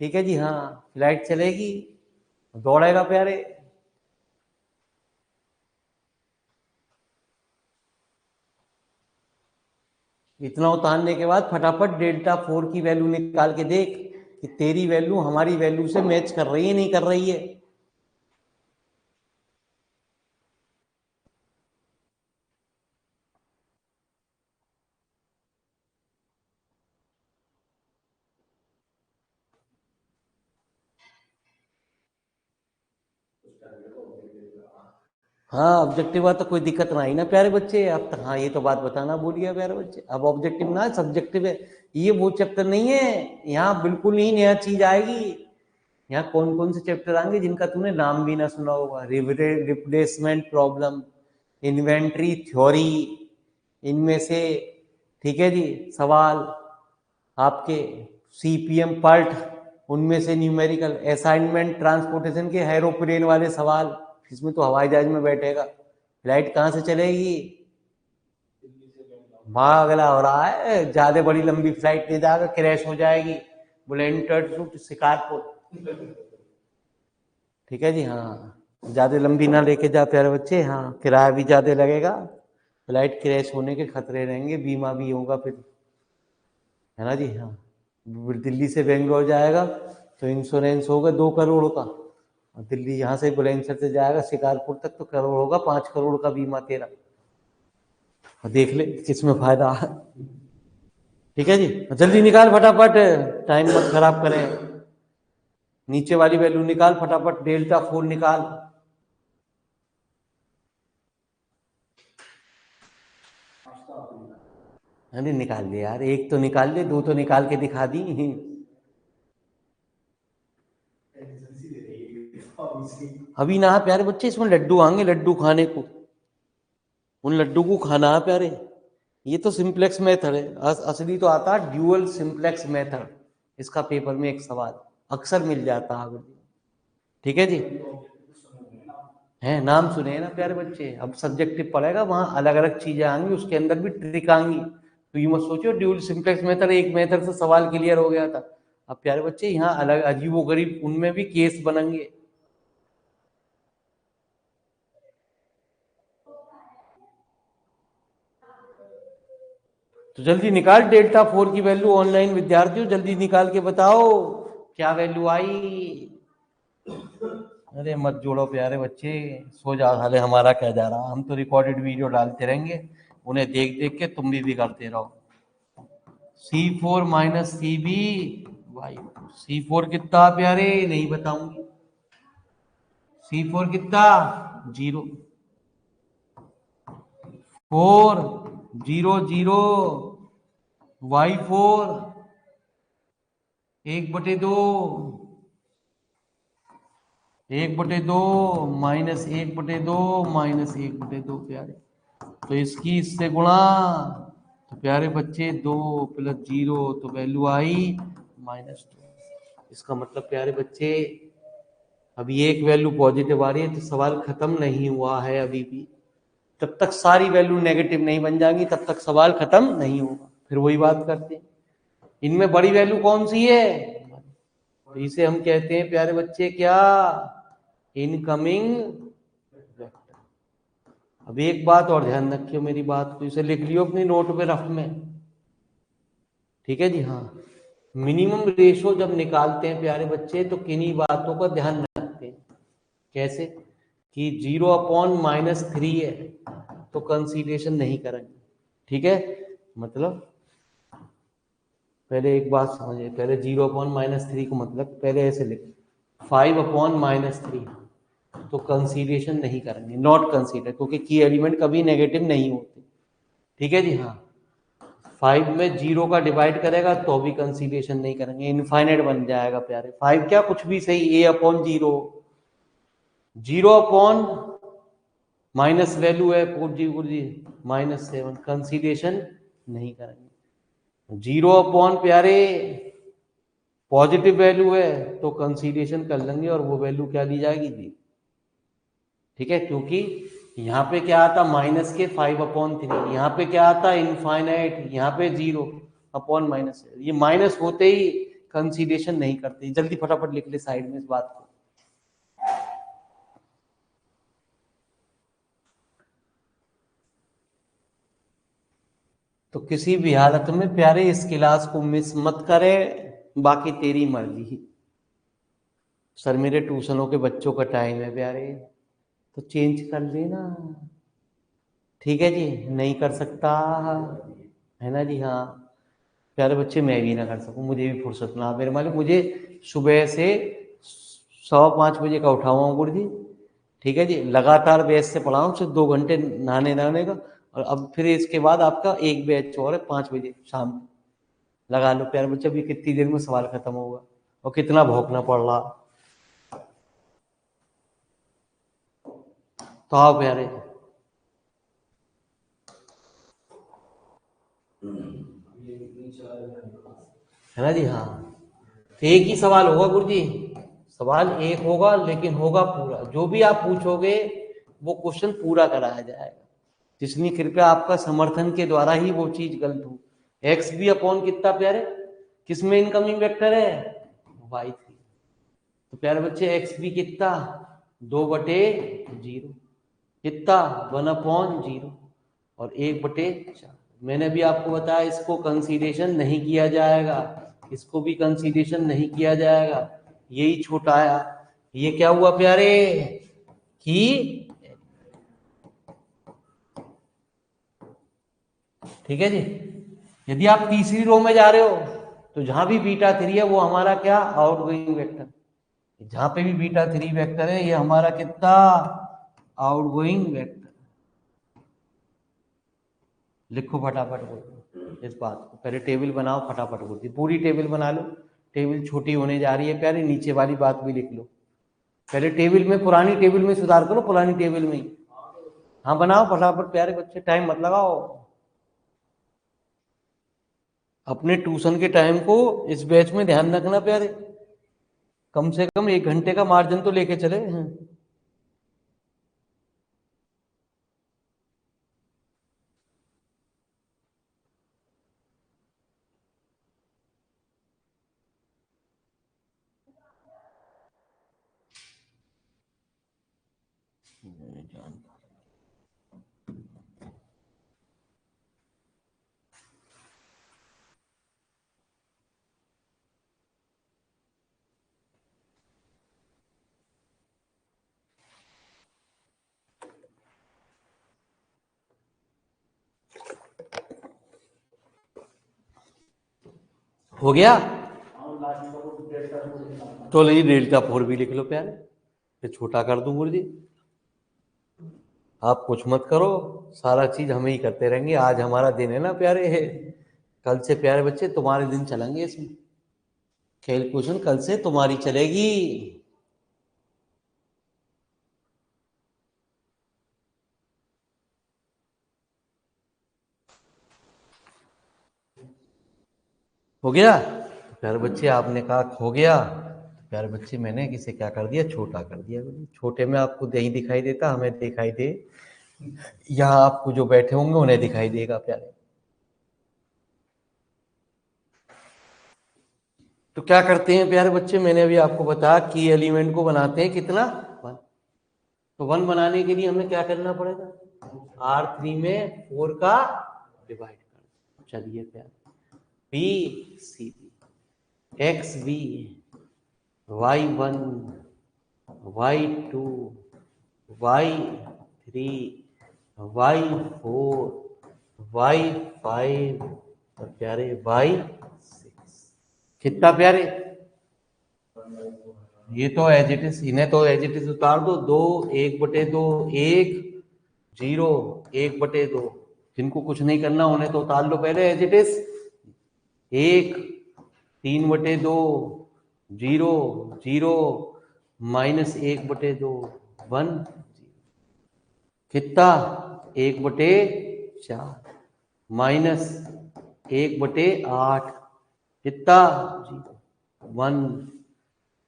ठीक है जी, हाँ, फ्लाइट चलेगी, दौड़ेगा प्यारे। इतना उतारने के बाद फटाफट डेल्टा 4 की वैल्यू निकाल के देख कि तेरी वैल्यू हमारी वैल्यू से मैच कर रही है नहीं कर रही है। हाँ ऑब्जेक्टिव तो कोई दिक्कत ना आई ना प्यारे बच्चे अब तक। हाँ ये तो बात बताना भूल गया प्यारे बच्चे, अब ऑब्जेक्टिव ना सब्जेक्टिव है, ये वो चैप्टर नहीं है। यहाँ बिल्कुल ही नया चीज आएगी। यहाँ कौन कौन से चैप्टर आएंगे जिनका तूने नाम भी ना सुना होगा। रिप्लेसमेंट प्रॉब्लम, इन्वेंट्री थ्योरी, इनमें से, ठीक है जी, सवाल आपके सीपीएम पार्ट, उनमें से न्यूमेरिकल असाइनमेंट, ट्रांसपोर्टेशन के एरोप्लेन वाले सवाल, इसमें तो हवाई जहाज में बैठेगा, फ्लाइट कहाँ से चलेगी, वहां अगला हो रहा है, ज्यादा बड़ी लंबी फ्लाइट ले जाएगा, क्रैश हो जाएगी, बोले इंटरसूट शिकारपुर, ठीक है जी, हाँ, ज्यादा लंबी ना लेके जा प्यारे बच्चे, हाँ, किराया भी ज्यादा लगेगा, फ्लाइट क्रैश होने के खतरे रहेंगे, बीमा भी होगा फिर, है ना जी, हाँ। दिल्ली से बेंगलोर जाएगा तो इंश्योरेंस होगा 2 करोड़ का, और दिल्ली यहाँ से बुलंदशहर से जाएगा शिकारपुर तक तो करोड़ होगा, 5 करोड़ का बीमा तेरा, देख ले किसमें फायदा है। ठीक है जी, जल्दी निकाल फटाफट, टाइम मत खराब करें। नीचे वाली वैल्यू निकाल फटाफट, डेल्टा 4 निकाल। अरे निकाल ले यार, एक तो निकाल ले, दो तो निकाल के दिखा दी। अभी ना प्यारे बच्चे, इसमें लड्डू आएंगे, लड्डू खाने को, उन लड्डू को खाना है प्यारे। ये तो सिंप्लेक्स मेथड है, असली तो आता है ड्यूअल सिंप्लेक्स मेथड। इसका पेपर में एक सवाल अक्सर मिल जाता है, ठीक है जी, है नाम सुने हैं ना प्यारे बच्चे। अब सब्जेक्टिव पढ़ेगा, वहां अलग अलग चीजें आएंगी, उसके अंदर भी ट्रिक आएंगी, तो ये मत सोचो ड्यूल सिंप्लेक्स मेथड एक मेथड से सवाल क्लियर हो गया था। अब प्यारे बच्चे यहाँ अलग अजीबो गरीब उनमें भी केस बनेंगे। तो जल्दी निकाल डेल्टा 4 की वैल्यू, ऑनलाइन विद्यार्थियों जल्दी निकाल के बताओ क्या वैल्यू आई। अरे मत जोड़ो प्यारे बच्चे, सो जाओ, हाले हमारा क्या जा रहा, हम तो रिकॉर्डेड वीडियो डालते रहेंगे, उन्हें देख देख के तुम भी करते रहो। C4 minus CB Y, C4 कितना प्यारे नहीं बताऊंगी, C4 कितना 0, 4 0 0, Y4 1/2, 1/2 -1/2 -1/2 प्यारे, तो इसकी इससे गुणा, तो प्यारे बच्चे 2 + 0 तो वैल्यू आई -2। इसका मतलब प्यारे बच्चे अभी एक वैल्यू पॉजिटिव आ रही है, तो सवाल खत्म नहीं हुआ है अभी भी। जब तक सारी वैल्यू नेगेटिव नहीं बन जाएंगी तब तक सवाल खत्म नहीं होगा। फिर वही बात करते हैं, इनमें बड़ी वैल्यू कौन सी है, तो इसे हम कहते हैं प्यारे बच्चे क्या, इनकमिंग वेक्टर। अब एक बात और ध्यान रखियो मेरी बात को, इसे लिख लियो अपनी नोट पे रफ में, ठीक है जी, हाँ। मिनिमम रेशो जब निकालते हैं प्यारे बच्चे तो किन्हीं बातों का ध्यान रखते हैं। कैसे कि 0/-3 है तो कंसीडरेशन नहीं करेंगे, ठीक है। मतलब पहले एक बात समझिए, पहले 0/-3 को मतलब पहले ऐसे लिख, 5/-3 तो कंसीडरेशन नहीं करेंगे, नॉट कंसीडर, क्योंकि की एलिमेंट कभी नेगेटिव नहीं होते, ठीक है जी, हाँ। 5 में 0 का डिवाइड करेगा तो भी कंसीडरेशन नहीं करेंगे, इनफाइनाइट बन जाएगा प्यारे। 5 क्या कुछ भी सही, A/0, 0/ माइनस वैल्यू है -7, कंसीडरेशन नहीं करेंगे। 0/ प्यारे पॉजिटिव वैल्यू है तो कंसीडरेशन कर लेंगे और वो वैल्यू क्या ली जाएगी जी, ठीक है, क्योंकि यहाँ पे क्या आता माइनस के 5/3, यहाँ पे क्या आता इनफाइनाइट, यहाँ पे 0/-, ये माइनस होते ही कंसीडरेशन नहीं करते। जल्दी फटाफट लिख ले साइड में इस बात को। तो किसी भी हालत में प्यारे इस क्लास को मिस मत करे, बाकी तेरी मर्जी। सर मेरे ट्यूशनों के बच्चों का टाइम है प्यारे, तो चेंज कर लेना, ठीक है जी। नहीं कर सकता है ना जी, हाँ प्यारे बच्चे, मैं भी ना कर सकूं, मुझे भी फुर्सत ना, मेरे मालिक मुझे सुबह से 5:15 का उठाऊँ गुरु जी, ठीक है जी, लगातार बैच से पढ़ाऊँ, सिर्फ 2 घंटे नहाने का, और अब फिर इसके बाद आपका एक बैच और है 5 बजे शाम को। लगा लो प्यारे बच्चे, अभी कितनी देर में सवाल खत्म होगा और कितना भौंकना पड़ रहा। तो आओ प्यारे, है ना जी, हाँ। तो एक ही सवाल होगा गुरु जी, सवाल एक होगा, लेकिन होगा पूरा, जो भी आप पूछोगे वो क्वेश्चन पूरा कराया जाएगा, जिसमें कृपया आपका समर्थन के द्वारा ही वो चीज गलत हो। एक्स बी अपॉन कितना प्यारे, किसमें इनकमिंग वेक्टर है, y3। तो प्यारे बच्चे एक्स बी कितना 2/0, कितना 1/0 और 1/4। मैंने भी आपको बताया इसको कंसीडरेशन नहीं किया जाएगा, इसको भी कंसीडरेशन नहीं किया जाएगा, यही छोटा आया। ये क्या हुआ प्यारे कि ठीक है जी, यदि आप तीसरी रो में जा रहे हो तो जहां भी β3 है वो हमारा क्या आउटगोइंग वेक्टर, जहां पे भी β3 वेक्टर है ये हमारा कितना आउटगोइंग वेक्टर। लिखो फटाफट बोलो इस बात को, पहले टेबल बनाओ फटाफट बोलती, पूरी टेबल बना लो, टेबल छोटी होने जा रही है प्यारे, नीचे वाली बात भी लिख लो। पहले टेबल में, पुरानी टेबल में सुधार करो, पुरानी टेबल में ही। हाँ बनाओ फटाफट प्यारे बच्चे, टाइम मत लगाओ, अपने ट्यूशन के टाइम को इस बैच में ध्यान रखना प्यारे, कम से कम 1 घंटे का मार्जिन तो लेके चले हैं। हो गया, तो नहीं डेल्टा 4 भी लिख लो प्यारे, फिर छोटा कर दूं गुरु जी। आप कुछ मत करो, सारा चीज हम ही करते रहेंगे, आज हमारा दिन है ना प्यारे, कल से प्यारे बच्चे तुम्हारे दिन चलेंगे, इसमें कैलकुलेशन कल से तुम्हारी चलेगी। हो गया, तो प्यारे बच्चे आपने कहा हो गया, तो प्यारे बच्चे मैंने किसे क्या कर दिया, छोटा कर दिया। छोटे में आपको नहीं दिखाई देता, हमें दिखाई दे, यहाँ आपको जो बैठे होंगे उन्हें दिखाई देगा प्यारे। तो क्या करते हैं प्यारे बच्चे, मैंने अभी आपको बताया की एलिमेंट को बनाते हैं कितना 1। तो 1 बनाने के लिए हमें क्या करना पड़ेगा, R3 में 4 का डिवाइड कर, चलिए प्यारे, B C B X B y1 y2 y3 y4 y5 और प्यारे y6। कितना प्यारे, ये तो एज इट इज, इन्हें तो एज इट इज उतार दो, 2 1/2 1 0 1/2, जिनको कुछ नहीं करना उन्हें तो उतार लो पहले एज इट इज, 1 3/2 0 0 -1/2 1, कितना 1/4 -1/8 कितना 0। 1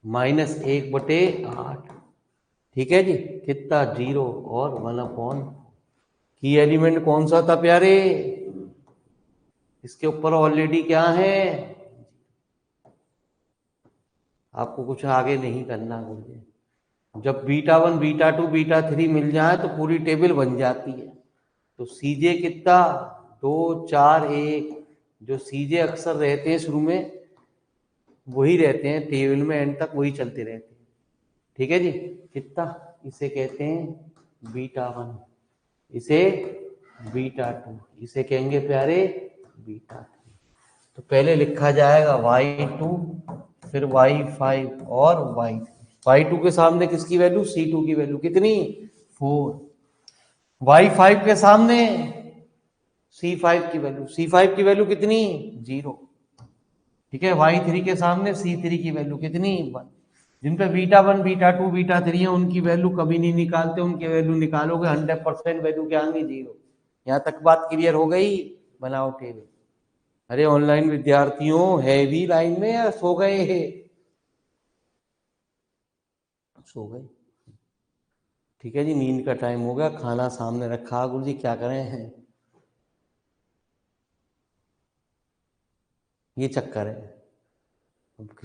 -1/8, ठीक है जी। कितना 0 और 1/। की एलिमेंट कौन सा था प्यारे? इसके ऊपर ऑलरेडी क्या है? आपको कुछ आगे नहीं करना मुझे। जब β1 β2 β3 मिल जाए तो पूरी टेबल बन जाती है। तो सीजे कितना 2 4 1, जो सीजे अक्सर रहते हैं शुरू में वही रहते हैं टेबल में, एंड तक वही चलते रहते हैं, ठीक है जी। कितना, इसे कहते हैं β1, इसे β2, इसे कहेंगे प्यारे β3। तो पहले लिखा जाएगा y2, फिर y5 और y3। y2 के सामने किसकी वैल्यू? c2 की वैल्यू कितनी? 4। y5 के सामने c5 की वैल्यू, c5 की वैल्यू कितनी? 0, ठीक है। y3 के सामने c3 की वैल्यू कितनी? 1। जिन पे β1 β2 β3 है उनकी वैल्यू कभी नहीं निकालते, उनकी वैल्यू निकालोगे 100% वैल्यू क्या आएंगी? 0। यहाँ तक बात क्लियर हो गई? बनाओ टेबल। अरे ऑनलाइन विद्यार्थियों, है भी लाइन में या सो गए हैं? सो गए, ठीक है जी। नींद का टाइम हो गया, खाना सामने रखा, गुरु जी क्या करें हैं, ये चक्कर है।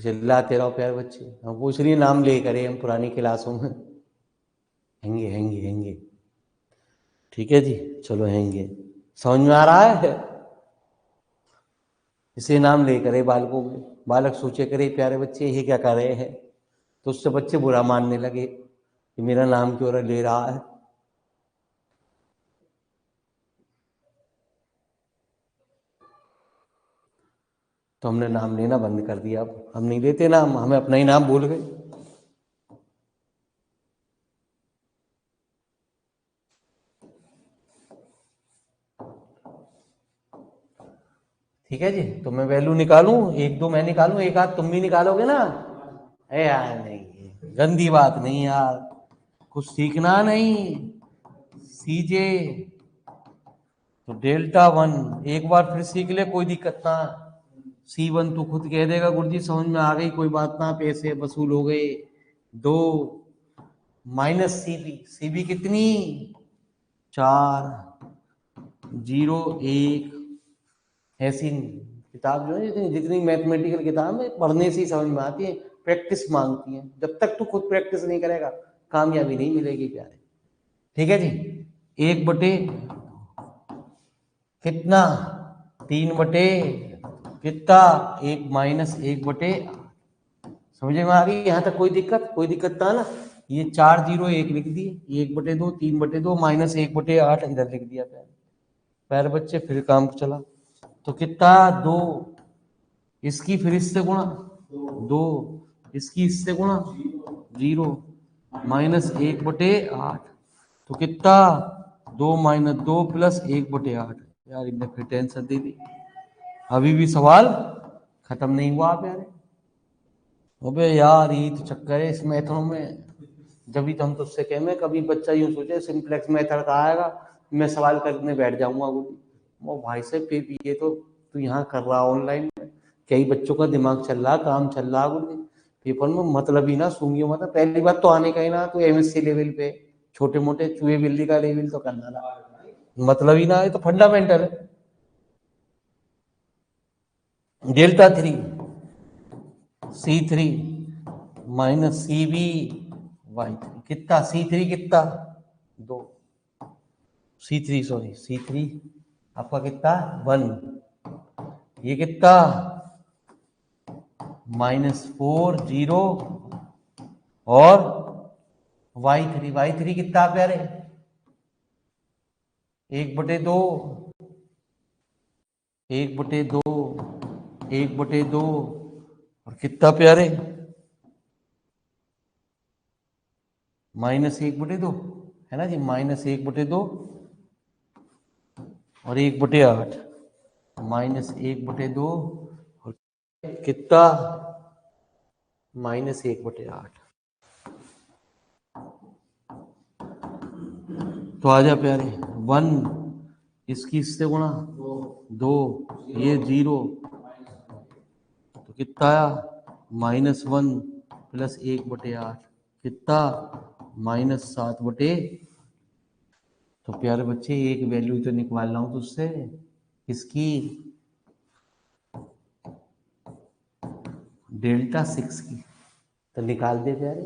चिल्लाते रहो प्यारे बच्चे, हम पूछ रही नाम ले करे, हम पुरानी क्लासों में हैंगे हैंगे हैंगे, ठीक है जी। चलो हैंगे, समझ में आ रहा है? इसे नाम ले करे बालकों में, बालक सोचे करे प्यारे बच्चे ये क्या कर रहे हैं, तो उससे बच्चे बुरा मानने लगे कि मेरा नाम क्यों ले रहा है। तो हमने नाम लेना बंद कर दिया, अब हम नहीं लेते नाम, हमें अपना ही नाम भूल गए। ठीक है जी। तो मैं वैल्यू निकालूं, 1 2 मैं निकालूं, एक आध तुम भी निकालोगे ना? अरे यार नहीं, गंदी बात नहीं यार, कुछ सीखना नहीं। सीजे तो δ1 एक बार फिर सीख ले, कोई दिक्कत ना। C1 तू खुद कह देगा गुरुजी समझ में आ गई, कोई बात ना, पैसे वसूल हो गए। 2 -CB, CB कितनी? 4 0 1। ऐसी किताब जो है, जितनी जितनी मैथमेटिकल किताब है पढ़ने से ही समझ में आती है, प्रैक्टिस मांगती है। जब तक तू खुद प्रैक्टिस नहीं करेगा कामयाबी नहीं मिलेगी प्यारे, ठीक है जी। 1/, कितना? 3/, कितना? 1 -1/। समझे में आ गई? यहाँ तक कोई दिक्कत? कोई दिक्कत था ना? ये 4 0 1 लिख दिए, 1/2 3/2 -1/8 इधर लिख दिया पैर बच्चे, फिर काम चला। तो कितना? 2, इसकी फिर इससे गुणा 2, इसकी इससे गुणा 0, -1/8। तो कितना? 2 - 2 + 1/8। यार इनने फिर टेंशन दे दी, अभी भी सवाल खत्म नहीं हुआ प्यारे। अबे यार ये तो चक्कर है इस मेथड में, जब भी तो हम तुझसे कह में कभी बच्चा यूं सोचे सिंप्लेक्स मेथड का आएगा मैं सवाल करने बैठ जाऊंगा, वो भाई साहब ये तो तू यहाँ कर रहा ऑनलाइन में, कई बच्चों का दिमाग चल रहा, काम चल रहा गुरु, पेपर में मतलब ही ना सूंघियो, मतलब पहली बात तो आने का ही ना, तो MSc लेवल पे छोटे मोटे चूहे बिल्ली का लेवल तो करना ना, मतलब ही ना, ये तो फंडामेंटल है। δ3 C3 -CB y3, कितना? C3 कितना? 2, C3 सॉरी C3 आपका कितना? 1, ये कितना? -4 0 और y3 कितना प्यारे? 1/2 1/2 1/2 और कितना प्यारे? -1/2 है ना जी, -1/2 और 1/8, -1/2 और कितना? -1/8। तो आ जा प्यारे, 1 इसकी इससे गुणा 2, ये 0, तो कितना आया? -1 प्लस 1/8 कितना, -7/। तो प्यारे बच्चे एक वैल्यू तो निकाल रहा हूं तुझसे, किसकी, Δ6 की। तो निकाल दे प्यारे,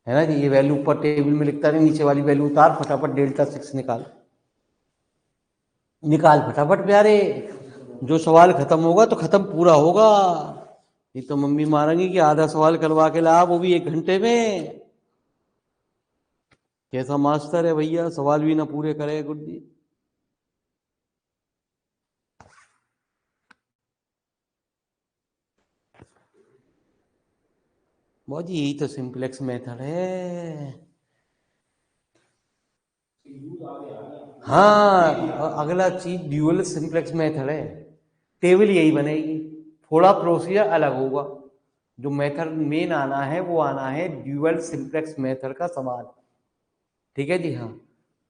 है ना जी। ये वैल्यू ऊपर टेबल में लिखता नहीं, नीचे वाली वैल्यू उतार, फटाफट Δ6 निकाल, निकाल फटाफट प्यारे। जो सवाल खत्म होगा तो खत्म पूरा होगा, नहीं तो मम्मी मारेंगी कि आधा सवाल करवा के ला, वो भी 1 घंटे में। कैसा मास्टर है भैया, सवाल भी ना पूरे करे गुरुजी। बहुत जी, यही तो सिंपलेक्स मेथड है। हाँ, अगला चीज ड्यूअल सिंपलेक्स मेथड है। टेबल यही बनेगी, थोड़ा प्रोसीजर अलग होगा। जो मेथड मेन आना है वो आना है ड्यूअल सिंपलेक्स मेथड का सवाल, ठीक है जी। हाँ,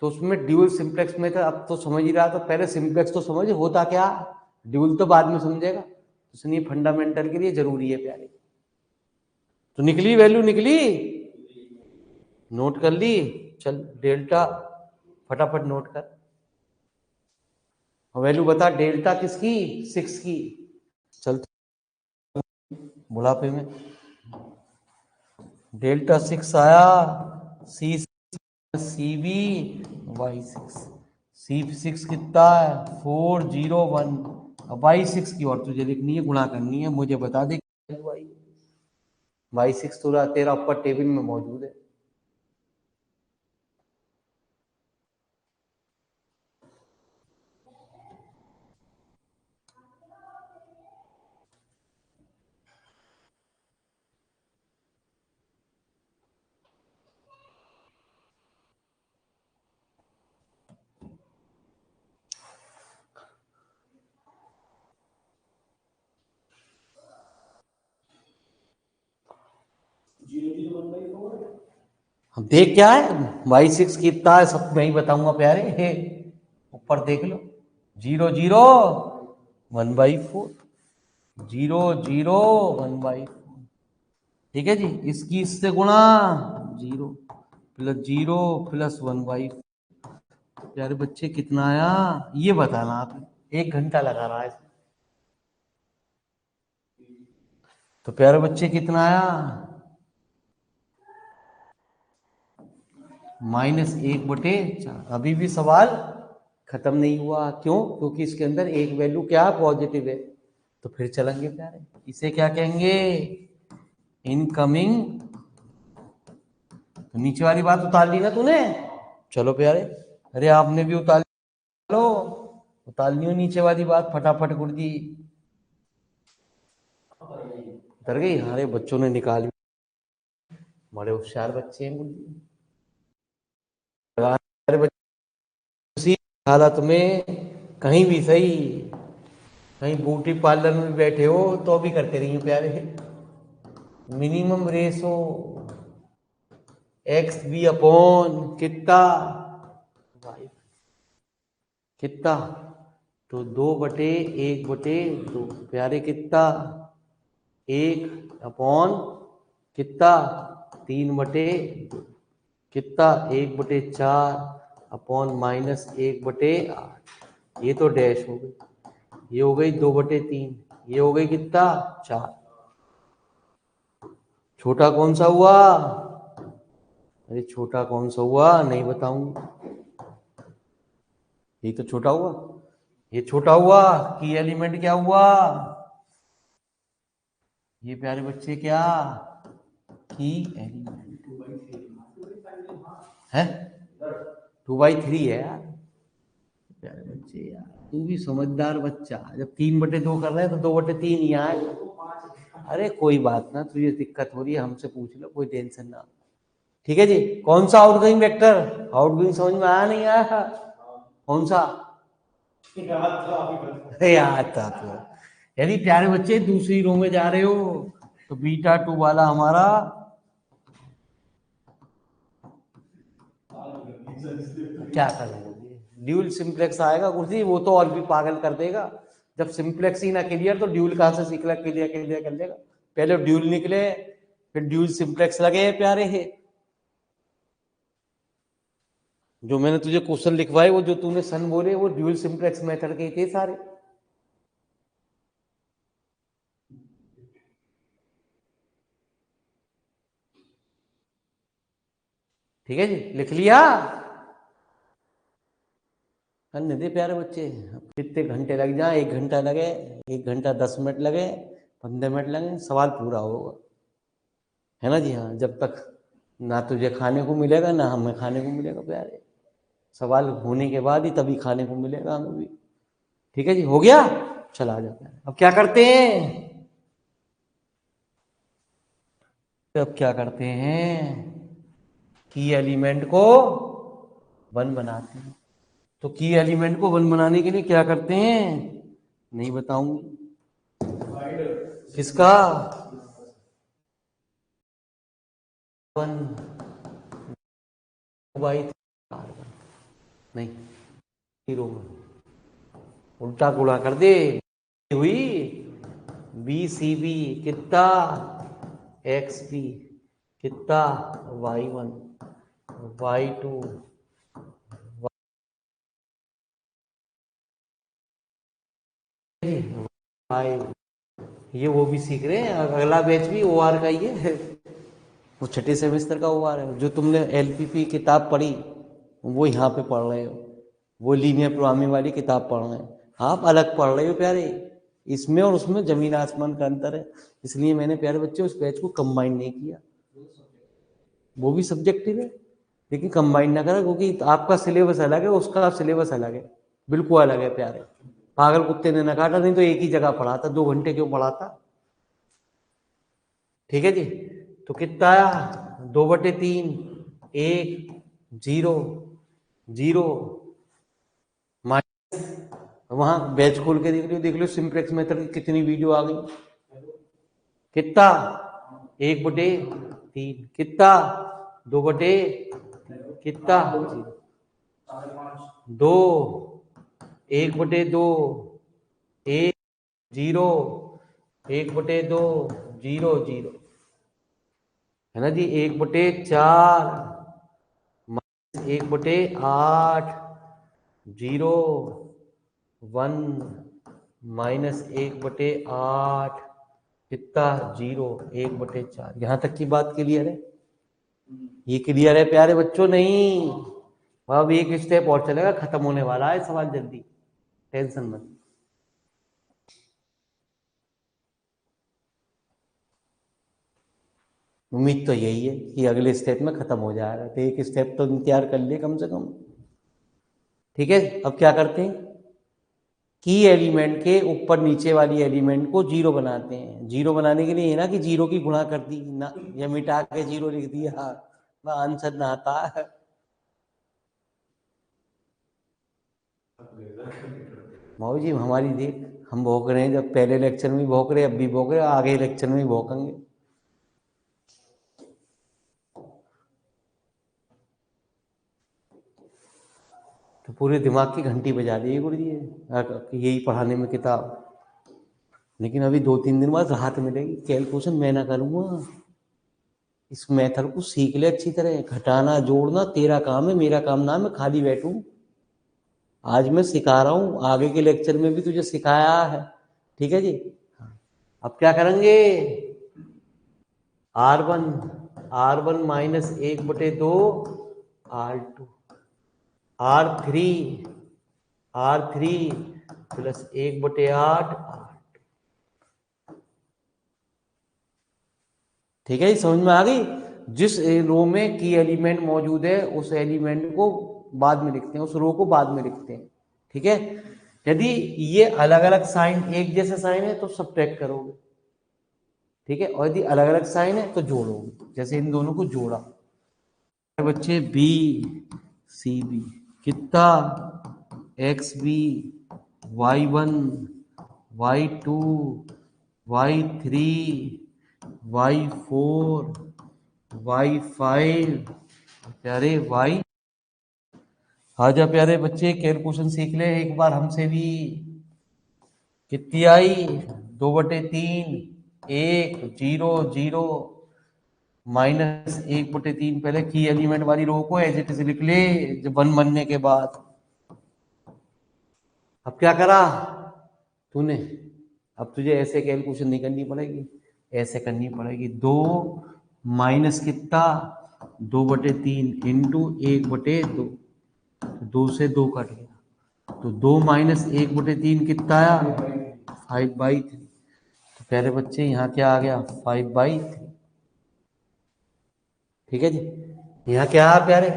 तो उसमें ड्यूअल सिंपलेक्स मेथड अब तो समझ ही रहा, तो पहले सिंपलेक्स तो समझ होता क्या, ड्यूअल तो बाद में समझेगा, इसलिए फंडामेंटल के लिए जरूरी है प्यारे। तो निकली वैल्यू, निकली, नोट कर ली, चल डेल्टा फटाफट नोट कर, वैल्यू बता डेल्टा किसकी, 6 की। चल बुढ़ापे में Δ6 आया, CB/6, C6 कितना है 401। अब Y6 की और तुझे लिखनी है, गुणा करनी है, मुझे बता दे। Y6 तो तेरा ऊपर टेबल में मौजूद है। हम देख क्या है, Y6 कितना है सब मैं ही बताऊंगा प्यारे, ऊपर देख लो, 0, 0, 1/4, 0, 0, 1/4, ठीक है जी। इसकी इससे गुणा, 0 + 0 + 1/4, प्यारे बच्चे कितना आया ये बताना आप, 1 घंटा लगा रहा है। तो प्यारे बच्चे कितना आया, -1/4। अभी भी सवाल खत्म नहीं हुआ, क्यों, क्योंकि इसके अंदर एक वैल्यू क्या पॉजिटिव है। तो फिर चलेंगे प्यारे, इसे क्या कहेंगे, इनकमिंग। तो नीचे वाली बात उतार ली ना तूने, चलो प्यारे, अरे आपने भी उतार लो, उतार लियो नीचे वाली बात फटाफट गुरुजी। उतर गई, हमारे बच्चों ने निकाल, बड़े होशियार बच्चे हैं गुरुजी। उसी हालत में कहीं भी सही, कहीं ब्यूटी पार्लर में बैठे हो तो भी करते रहिए प्यारे, मिनिमम रेशो XB/, कितना, कितना, तो 2/1/2 प्यारे, कितना 1/, कितना 3/2, कितना 1/4 -1/8। ये तो डैश हो गई, ये हो गई 2/3, ये हो गई कितना 4। छोटा कौन सा हुआ, अरे छोटा कौन सा हुआ नहीं बताऊंगा, ये तो छोटा हुआ, ये छोटा हुआ, की एलिमेंट क्या हुआ, ये प्यारे बच्चे क्या, की एलिमेंट है, 2/3 है यार, प्यारे बच्चे यार, तू भी समझदार बच्चा, जब 3/2 कर रहे हैं तो 2/3 ही आएगा। अरे कोई बात ना, तुझे दिक्कत हो रही है हमसे पूछ लो, कोई टेंशन ना, ठीक है जी। कौन सा आउटगोइंग वेक्टर, आउटगोइंग समझ में आया नहीं आया, कौन सा, याद था तो, यदि प्यारे बच्चे दूसरी रो में जा रहे हो तो β2 वाला हमारा क्या करेंगे, ड्यूल सिंप्लेक्स आएगा कुर्सी, वो तो और भी पागल कर देगा। जब सिंप्लेक्स ही ना क्लियर तो ड्यूल कहाँ से सीख क्लियर क्लियर कर लेगा। पहले ड्यूल निकले फिर ड्यूल सिंप्लेक्स लगे प्यारे है। जो मैंने तुझे क्वेश्चन लिखवाए वो जो तूने सन बोले वो ड्यूल सिंप्लेक्स मेथड के थे सारे। ठीक है जी, लिख लिया। करने दे प्यारे बच्चे, कितने घंटे लग जाए, 1 घंटा लगे, 1 घंटा 10 मिनट लगे, 15 मिनट लगे, सवाल पूरा होगा, है ना जी। हाँ, जब तक ना तुझे खाने को मिलेगा ना हमें खाने को मिलेगा प्यारे, सवाल होने के बाद ही तभी खाने को मिलेगा हमें भी। ठीक है जी, हो गया। चला जाता है। अब क्या करते हैं, अब क्या करते हैं, की एलिमेंट को 1 बनाते हैं। तो की एलिमेंट को 1 बनाने के लिए क्या करते हैं, नहीं बताऊंगी। किसका 1 बाई नहीं 0 उल्टा गुणा कर दे, हुई BCB कितना XB कितना Y1 Y2 Y, ये वो भी सीख रहे हैं, अगला बैच भी OR का ही है, वो छठे सेमेस्टर का OR है। जो तुमने LPP किताब पढ़ी वो यहाँ पे पढ़ रहे हो, वो लीनियर प्रोग्रामिंग वाली किताब पढ़ रहे हैं, आप अलग पढ़ रहे हो प्यारे। इसमें और उसमें जमीन आसमान का अंतर है, इसलिए मैंने प्यारे बच्चे उस बैच को कंबाइन नहीं किया। वो भी सब्जेक्टिव है लेकिन कंबाइन ना करा, क्योंकि आपका सिलेबस अलग है, उसका सिलेबस अलग है, बिल्कुल अलग है प्यारे। पागल कुत्ते ने न काटा, नहीं तो एक ही जगह पढ़ाता, 2 घंटे क्यों पढ़ाता। ठीक है जी, तो कितना आया 2/3 1 0 0 माइनस, वहां बैच खोल के देख लो सिंप्लेक्स मेथड की कितनी वीडियो आ गई। कितना 1/3 कितना 2 कितना 2 1/2 1 0 1/2 0 0 है ना जी। 1/4 माइनस 1/8 0 1 माइनस 1/8 कितना 0 1/4। यहां तक की बात क्लियर है, ये क्लियर है प्यारे बच्चों। नहीं, अब एक स्टेप और चलेगा, खत्म होने वाला है सवाल जल्दी, टेंशन मत। उम्मीद तो यही है कि अगले स्टेप में खत्म हो जाएगा, तो एक स्टेप तो तैयार कर ले कम से कम। ठीक है, अब क्या करते हैं, की एलिमेंट के ऊपर नीचे वाली एलिमेंट को 0 बनाते हैं। 0 बनाने के लिए ये ना कि 0 की गुणा कर दी ना, या मिटा के 0 लिख दिया, ना आंसर ना आता है। माऊ जी हमारी देख, हम भौंक रहे हैं, जब पहले लेक्चर में भौंक रहे, अब भी भौंक रहे, आगे लेक्चर में भी भौंकेंगे। तो पूरे दिमाग की घंटी बजा दी गुरु जी यही पढ़ाने में किताब। लेकिन अभी 2-3 दिन बाद राहत मिलेगी, कैलकुलेशन मैं ना करूँगा, इस मेथड को सीख ले अच्छी तरह, घटाना जोड़ना तेरा काम है, मेरा काम ना मैं खाली बैठूं। आज मैं सिखा रहा हूँ, आगे के लेक्चर में भी तुझे सिखाया है। ठीक है जी, अब क्या करेंगे, R1 minus 1/2 R2 R3 plus 1/8 ठीक है, समझ में आ गई। जिस रो में की एलिमेंट मौजूद है उस एलिमेंट को बाद में लिखते हैं, उस रो को बाद में लिखते हैं। ठीक है, यदि ये अलग अलग साइन, एक जैसे साइन है तो सब्ट्रैक्ट करोगे। ठीक है, और यदि अलग अलग साइन है तो जोड़ोगे, जैसे इन दोनों को जोड़ा बच्चे, BCB कितना XB Y1 Y2 Y3 Y4 Y5 प्यारे Y। आजा प्यारे बच्चे कैलकुलेशन सीख ले एक बार हमसे भी। कितनी आई? 2/3, 1, 0, 0, -1/3। पहले की एलिमेंट वाली रो को एज इट इज लिख ले जब 1 बनने के बाद। अब क्या करा तूने? अब तुझे ऐसे कैलकुलेशन नहीं करनी पड़ेगी, ऐसे करनी पड़ेगी। 2 माइनस कितना? 2/3 इंटू 1/2। 2 से 2 कट गया तो 2 माइनस 1/3 कितना आया? 5/3। तो प्यारे बच्चे यहाँ क्या आ गया? 5/3। ठीक है जी। यहाँ क्या आ प्यारे?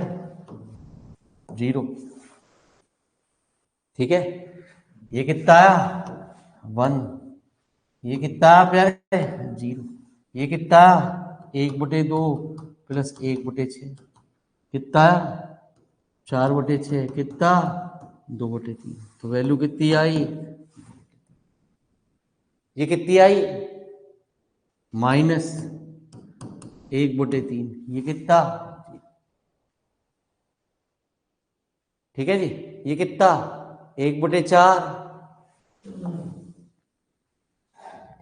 0। ठीक है। ये कितना आया? 1। ये कितना आया प्यारे? 0। ये कितना आया? 1/2 प्लस 1/6 कितना आया? 4/6 कितना? 2/3। तो वैल्यू कितनी आई? ये कितनी आई? -1/3। ये कितना? ठीक है जी। ये कितना? 1/4।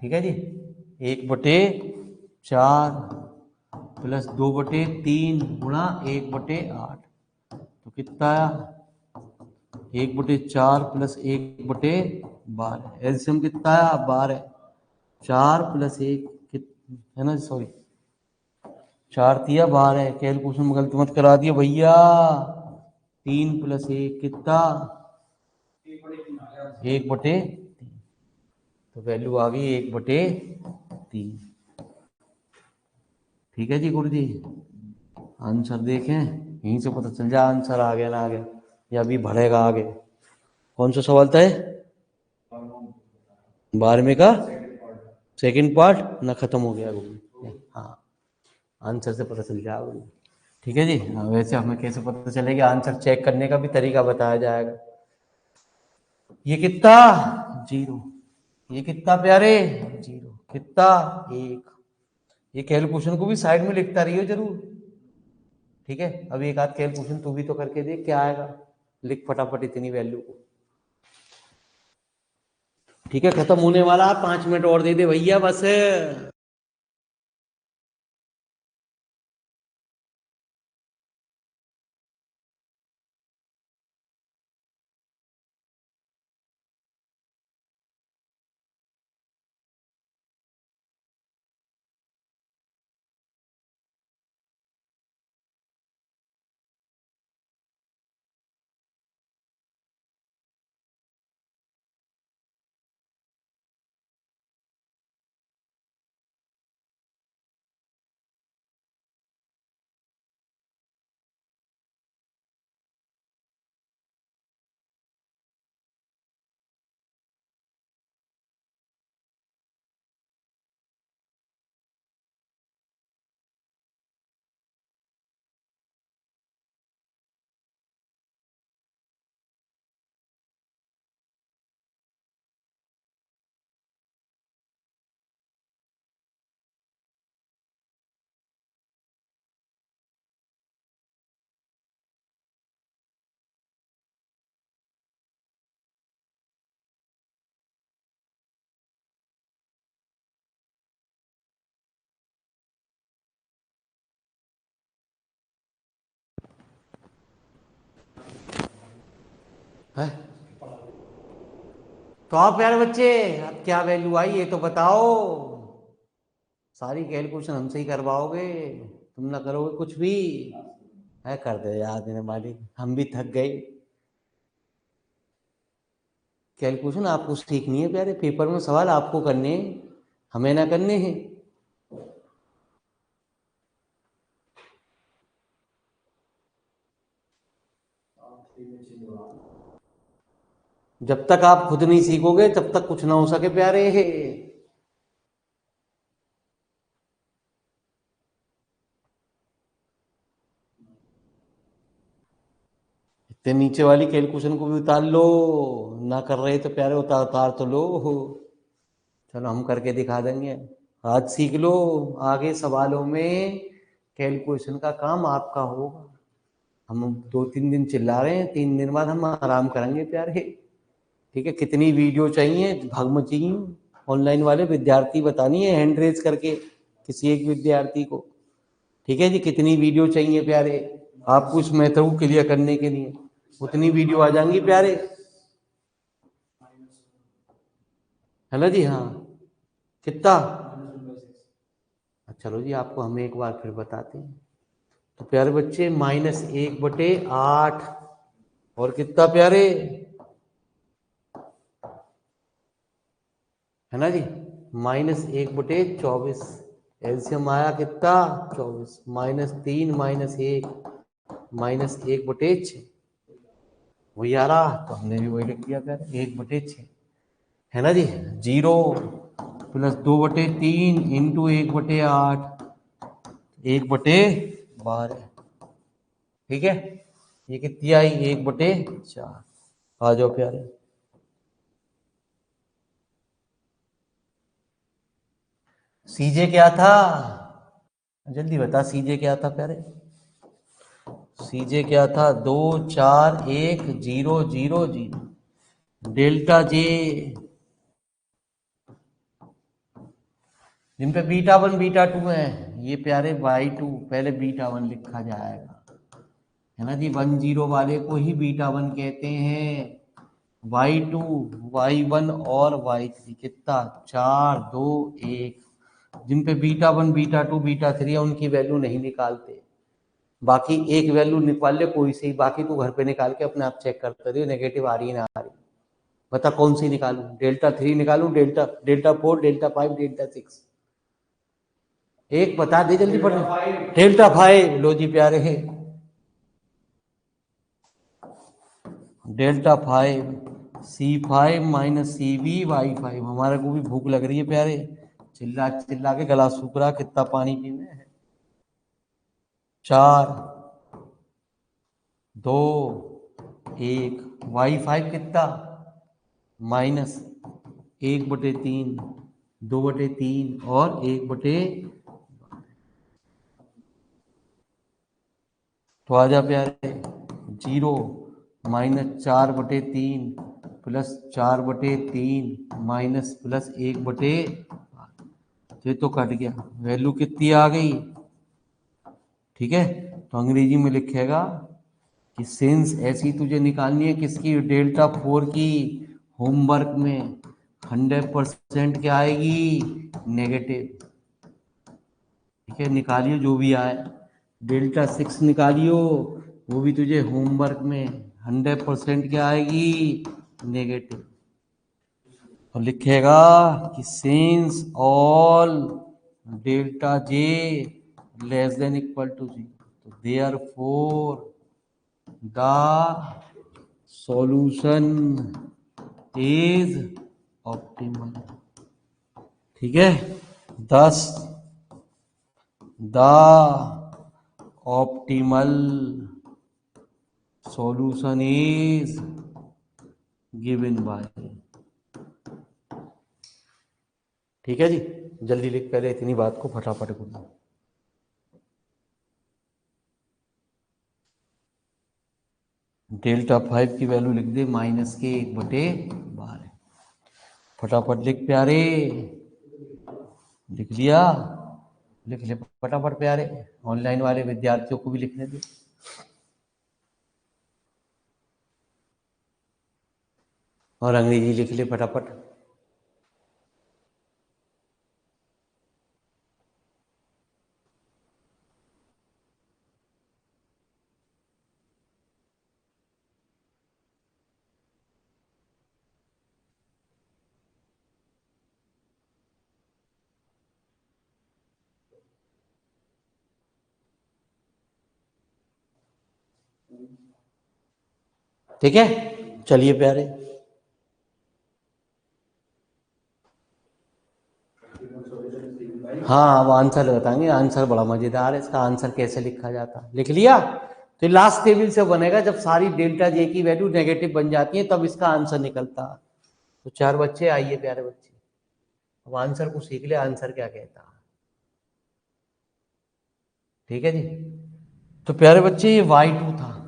ठीक है जी। 1/4 प्लस 2/3 गुणा 1/8 तो कितना आया? 1/4 प्लस 1/12। एलसीएम कितना आया? 12। 4 प्लस 1 है ना, सॉरी 4 तिया 12। कैलकुलेशन में गलती मत करा दिया भैया। 3 प्लस 1 कितना? 1/3। तो वैल्यू आ गई 1/3। ठीक है जी गुरु जी। आंसर देखें, यहीं से पता चल जाए आंसर आ गया ना आ गया, या अभी बढ़ेगा आगे। कौन सा सवाल था? 12वें का सेकंड पार्ट ना खत्म हो गया गुरु। हाँ, आंसर से पता चल जाएगा गुरु। ठीक है जी। हाँ, वैसे हमें कैसे पता चलेगा? आंसर चेक करने का भी तरीका बताया जाएगा। ये कितना? 0। ये कितना प्यारे? 0। कितना? 1। ये कैलकुलेशन को भी साइड में लिखता रहियो जरूर। ठीक है। अब एक आध कैलकुलेशन तू भी तो करके देख क्या आएगा। लिख फटाफट इतनी वैल्यू को। ठीक है, खत्म होने वाला। 5 मिनट और दे दे भैया बस। है? तो आप प्यारे बच्चे, अब क्या वैल्यू आई ये तो बताओ। सारी कैलकुलेशन हमसे ही करवाओगे, तुम ना करोगे कुछ भी। है कर दे यार मेरे मालिक, हम भी थक गए। कैलकुलेशन आपको सीखनी है प्यारे, पेपर में सवाल आपको करने हैं, हमें ना करने हैं। जब तक आप खुद नहीं सीखोगे तब तक कुछ ना हो सके प्यारे। इतने नीचे वाली कैलकुलेशन को भी उतार लो। ना कर रहे तो प्यारे उतार उतार तो लो। चलो हम करके दिखा देंगे। आज सीख लो, आगे सवालों में कैलकुलेशन का काम आपका होगा। हम 2-3 दिन चिल्ला रहे हैं, 3 दिन बाद हम आराम करेंगे प्यारे। ठीक है, कितनी वीडियो चाहिए भाग चाहिए, ऑनलाइन वाले विद्यार्थी बतानी है हैंड रेज करके किसी एक विद्यार्थी को। ठीक है जी, कितनी वीडियो चाहिए प्यारे आपको इस मेथड को क्लियर करने के लिए? उतनी वीडियो आ जाएंगी प्यारे, है ना जी? हाँ, कितना? चलो जी, आपको हम एक बार फिर बताते हैं। तो प्यारे बच्चे -1/8 और कितना प्यारे, है ना जी, -1/24। एलसीएम आया कितना? 24। -3 -1 -1/6 वही आ रहा, तो हमने भी वही लिख दिया प्यारे 1/6, है ना जी। 0 + 2/3 × 1/8 1/12। ठीक है, ये कितनी आई? 1/4। आ जाओ प्यारे। सीजे क्या था? जल्दी बता, सीजे क्या था प्यारे? सीजे क्या था? 2 4 1 0 0 0 डेल्टा जे, जिन पे β1 β2 है, ये प्यारे y2 पहले β1 लिखा जाएगा, है ना जी। 1 0 वाले को ही β1 कहते हैं, y2 y1 और y3 कितना? 4 2 1। जिन पे β1 β2 β3 है उनकी वैल्यू नहीं निकालते, बाकी एक वैल्यू निकाल ले कोई सी, बाकी तू घर पे निकाल के अपने आप चेक करते रहिए नेगेटिव आ रही है ना आ रही। बता कौन सी निकालूं? डेल्टा 3 निकालूं, डेल्टा 4 डेल्टा 5 डेल्टा 6? एक बता दे जल्दी पढ़। डेल्टा 5 लो जी प्यारे है, डेल्टा 5 C5 - CB Y5। हमारे को भी भूख लग रही है प्यारे, चिल्ला चिल्ला के गला सूख रहा, कितना पानी पीने है। 4 2 1 Y5 कितना? -1/3 2/3 और 1/, तो आ जा प्यारे 0 -4/3 +4/3 माइनस प्लस 1/, ये तो कट गया, वैल्यू कितनी आ गई? ठीक है, तो अंग्रेजी में लिखेगा कि सिंस ऐसी तुझे निकालनी है किसकी? डेल्टा 4 की। होमवर्क में 100% क्या आएगी? नेगेटिव। ठीक है, निकालियो जो भी आए। डेल्टा 6 निकालियो, वो भी तुझे होमवर्क में 100% क्या आएगी? नेगेटिव। तो लिखेगा कि सिंस ऑल डेल्टा जे < 0, तो therefore the solution is optimal. ठीक है, 10 the optimal solution is given by. ठीक है जी, जल्दी लिख पहले इतनी बात को फटाफट बोलो। डेल्टा 5 की वैल्यू लिख दे -1/12। फटाफट लिख प्यारे, लिख लिया? लिख ले फटाफट प्यारे, ऑनलाइन वाले विद्यार्थियों को भी लिखने दे। और अंग्रेजी लिख ले फटाफट। ठीक है, चलिए प्यारे। हाँ, अब आंसर बताएंगे। आंसर बड़ा मजेदार है, इसका आंसर कैसे लिखा जाता, लिख लिया? तो लास्ट टेबल से बनेगा, जब सारी डेल्टा जे की वैल्यू नेगेटिव बन जाती है तब इसका आंसर निकलता। तो 4 बच्चे आइए प्यारे बच्चे, अब आंसर को सीख ले, आंसर क्या कहता। ठीक है जी, तो प्यारे बच्चे ये y2 था,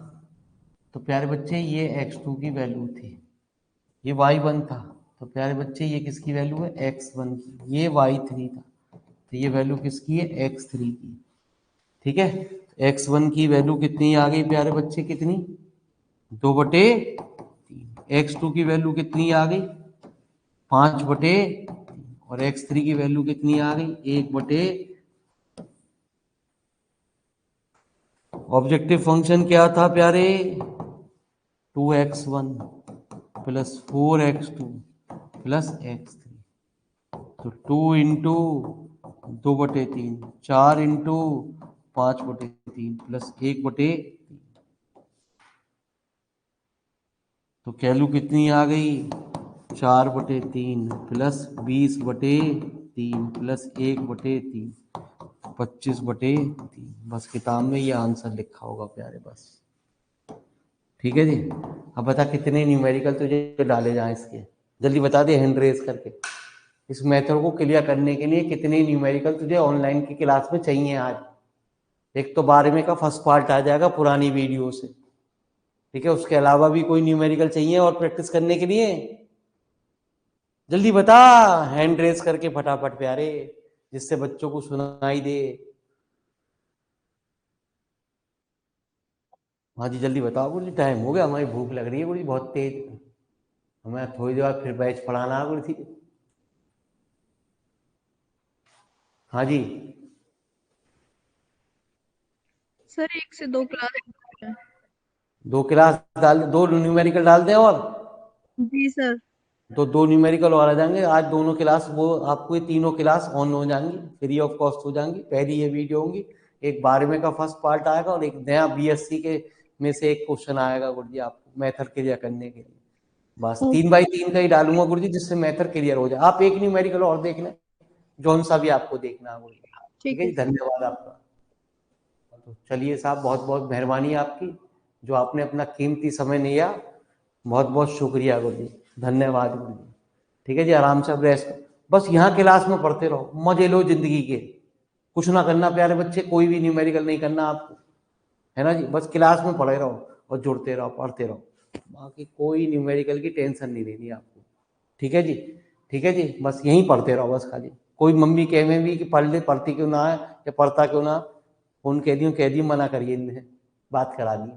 तो प्यारे बच्चे ये x2 की वैल्यू थी। ये y1 था, तो प्यारे बच्चे ये किसकी वैल्यू है, x1 की। ये y3 था, तो ये वैल्यू किसकी है, x3 की। ठीक है, x1 की वैल्यू कितनी आ गई प्यारे बच्चे, कितनी, 2/3। x2 की वैल्यू कितनी आ गई, 5/3। और x3 की वैल्यू कितनी आ गई, 1/। ऑब्जेक्टिव फंक्शन क्या था प्यारे, 2x1 plus 4x2 plus x3। तो 2 इंटू 2/3, 4 इंटू 5/3 प्लस 1/3। तो कैलू कितनी आ गई, 4/3 प्लस 20/3 प्लस 1/3, 25/3। बस किताब में ये आंसर लिखा होगा प्यारे, बस। ठीक है जी। अब बता कितने न्यूमेरिकल तुझे डाले जाएं इसके, जल्दी बता दे हैंड रेज करके। इस मेथड को क्लियर करने के लिए कितने न्यूमेरिकल तुझे ऑनलाइन की क्लास में चाहिए आज। एक तो 12वें का फर्स्ट पार्ट आ जाएगा पुरानी वीडियो से, ठीक है, उसके अलावा भी कोई न्यूमेरिकल चाहिए और प्रैक्टिस करने के लिए, जल्दी बता हैंड रेज करके फटाफट प्यारे, जिससे बच्चों को सुनाई दे। हाँ जी जल्दी बताओ गुरु जी, टाइम हो गया, हमारी भूख लग रही है गुरु जी बहुत तेज। हमें थोड़ी देर बाद फिर बैच पढ़ाना है गुरु जी। हाँ जी। सर 1 से 2 क्लास है। 2 क्लास डाल, 2 न्यूमेरिकल डाल दें और जी सर। तो 2 न्यूमेरिकल और आ जाएंगे आज, दोनों क्लास वो आपको ये तीनों क्लास ऑन हो जाएंगी, फ्री ऑफ कॉस्ट हो जाएंगी। पहली ये वीडियो होंगी, एक 12वें का फर्स्ट पार्ट आएगा और एक नया बीएससी के में से एक क्वेश्चन आएगा गुरु जी आपको मैथड क्लियर करने के लिए। बस 3x3 का ही डालूंगा गुरु जी, जिससे मैथड क्लियर हो जाए। आप एक न्यूमेरिकल और देख लें, जौन सा भी आपको देखना है गुरु जी। ठीक ठीक है है जी, धन्यवाद आपका। तो चलिए साहब, बहुत बहुत मेहरबानी है आपकी, जो आपने अपना कीमती समय लिया। बहुत बहुत शुक्रिया गुरु जी, धन्यवाद गुरु जी। ठीक है जी, आराम से अब रेस्ट, बस यहाँ क्लास में पढ़ते रहो, मजे लो जिंदगी के। कुछ ना करना प्यारे बच्चे, कोई भी न्यूमेरिकल नहीं करना आपको, है ना जी। बस क्लास में पढ़े रहो और जुड़ते रहो, पढ़ते रहो। बाकी कोई न्यूमेरिकल की टेंशन नहीं लेनी आपको। ठीक है जी, ठीक है जी, बस यहीं पढ़ते रहो बस खाली। कोई मम्मी कहे भी कि पढ़ ले, पढ़ती क्यों ना है या पढ़ता क्यों ना, फोन कह दी मना करिए, इन्हें बात करा दी।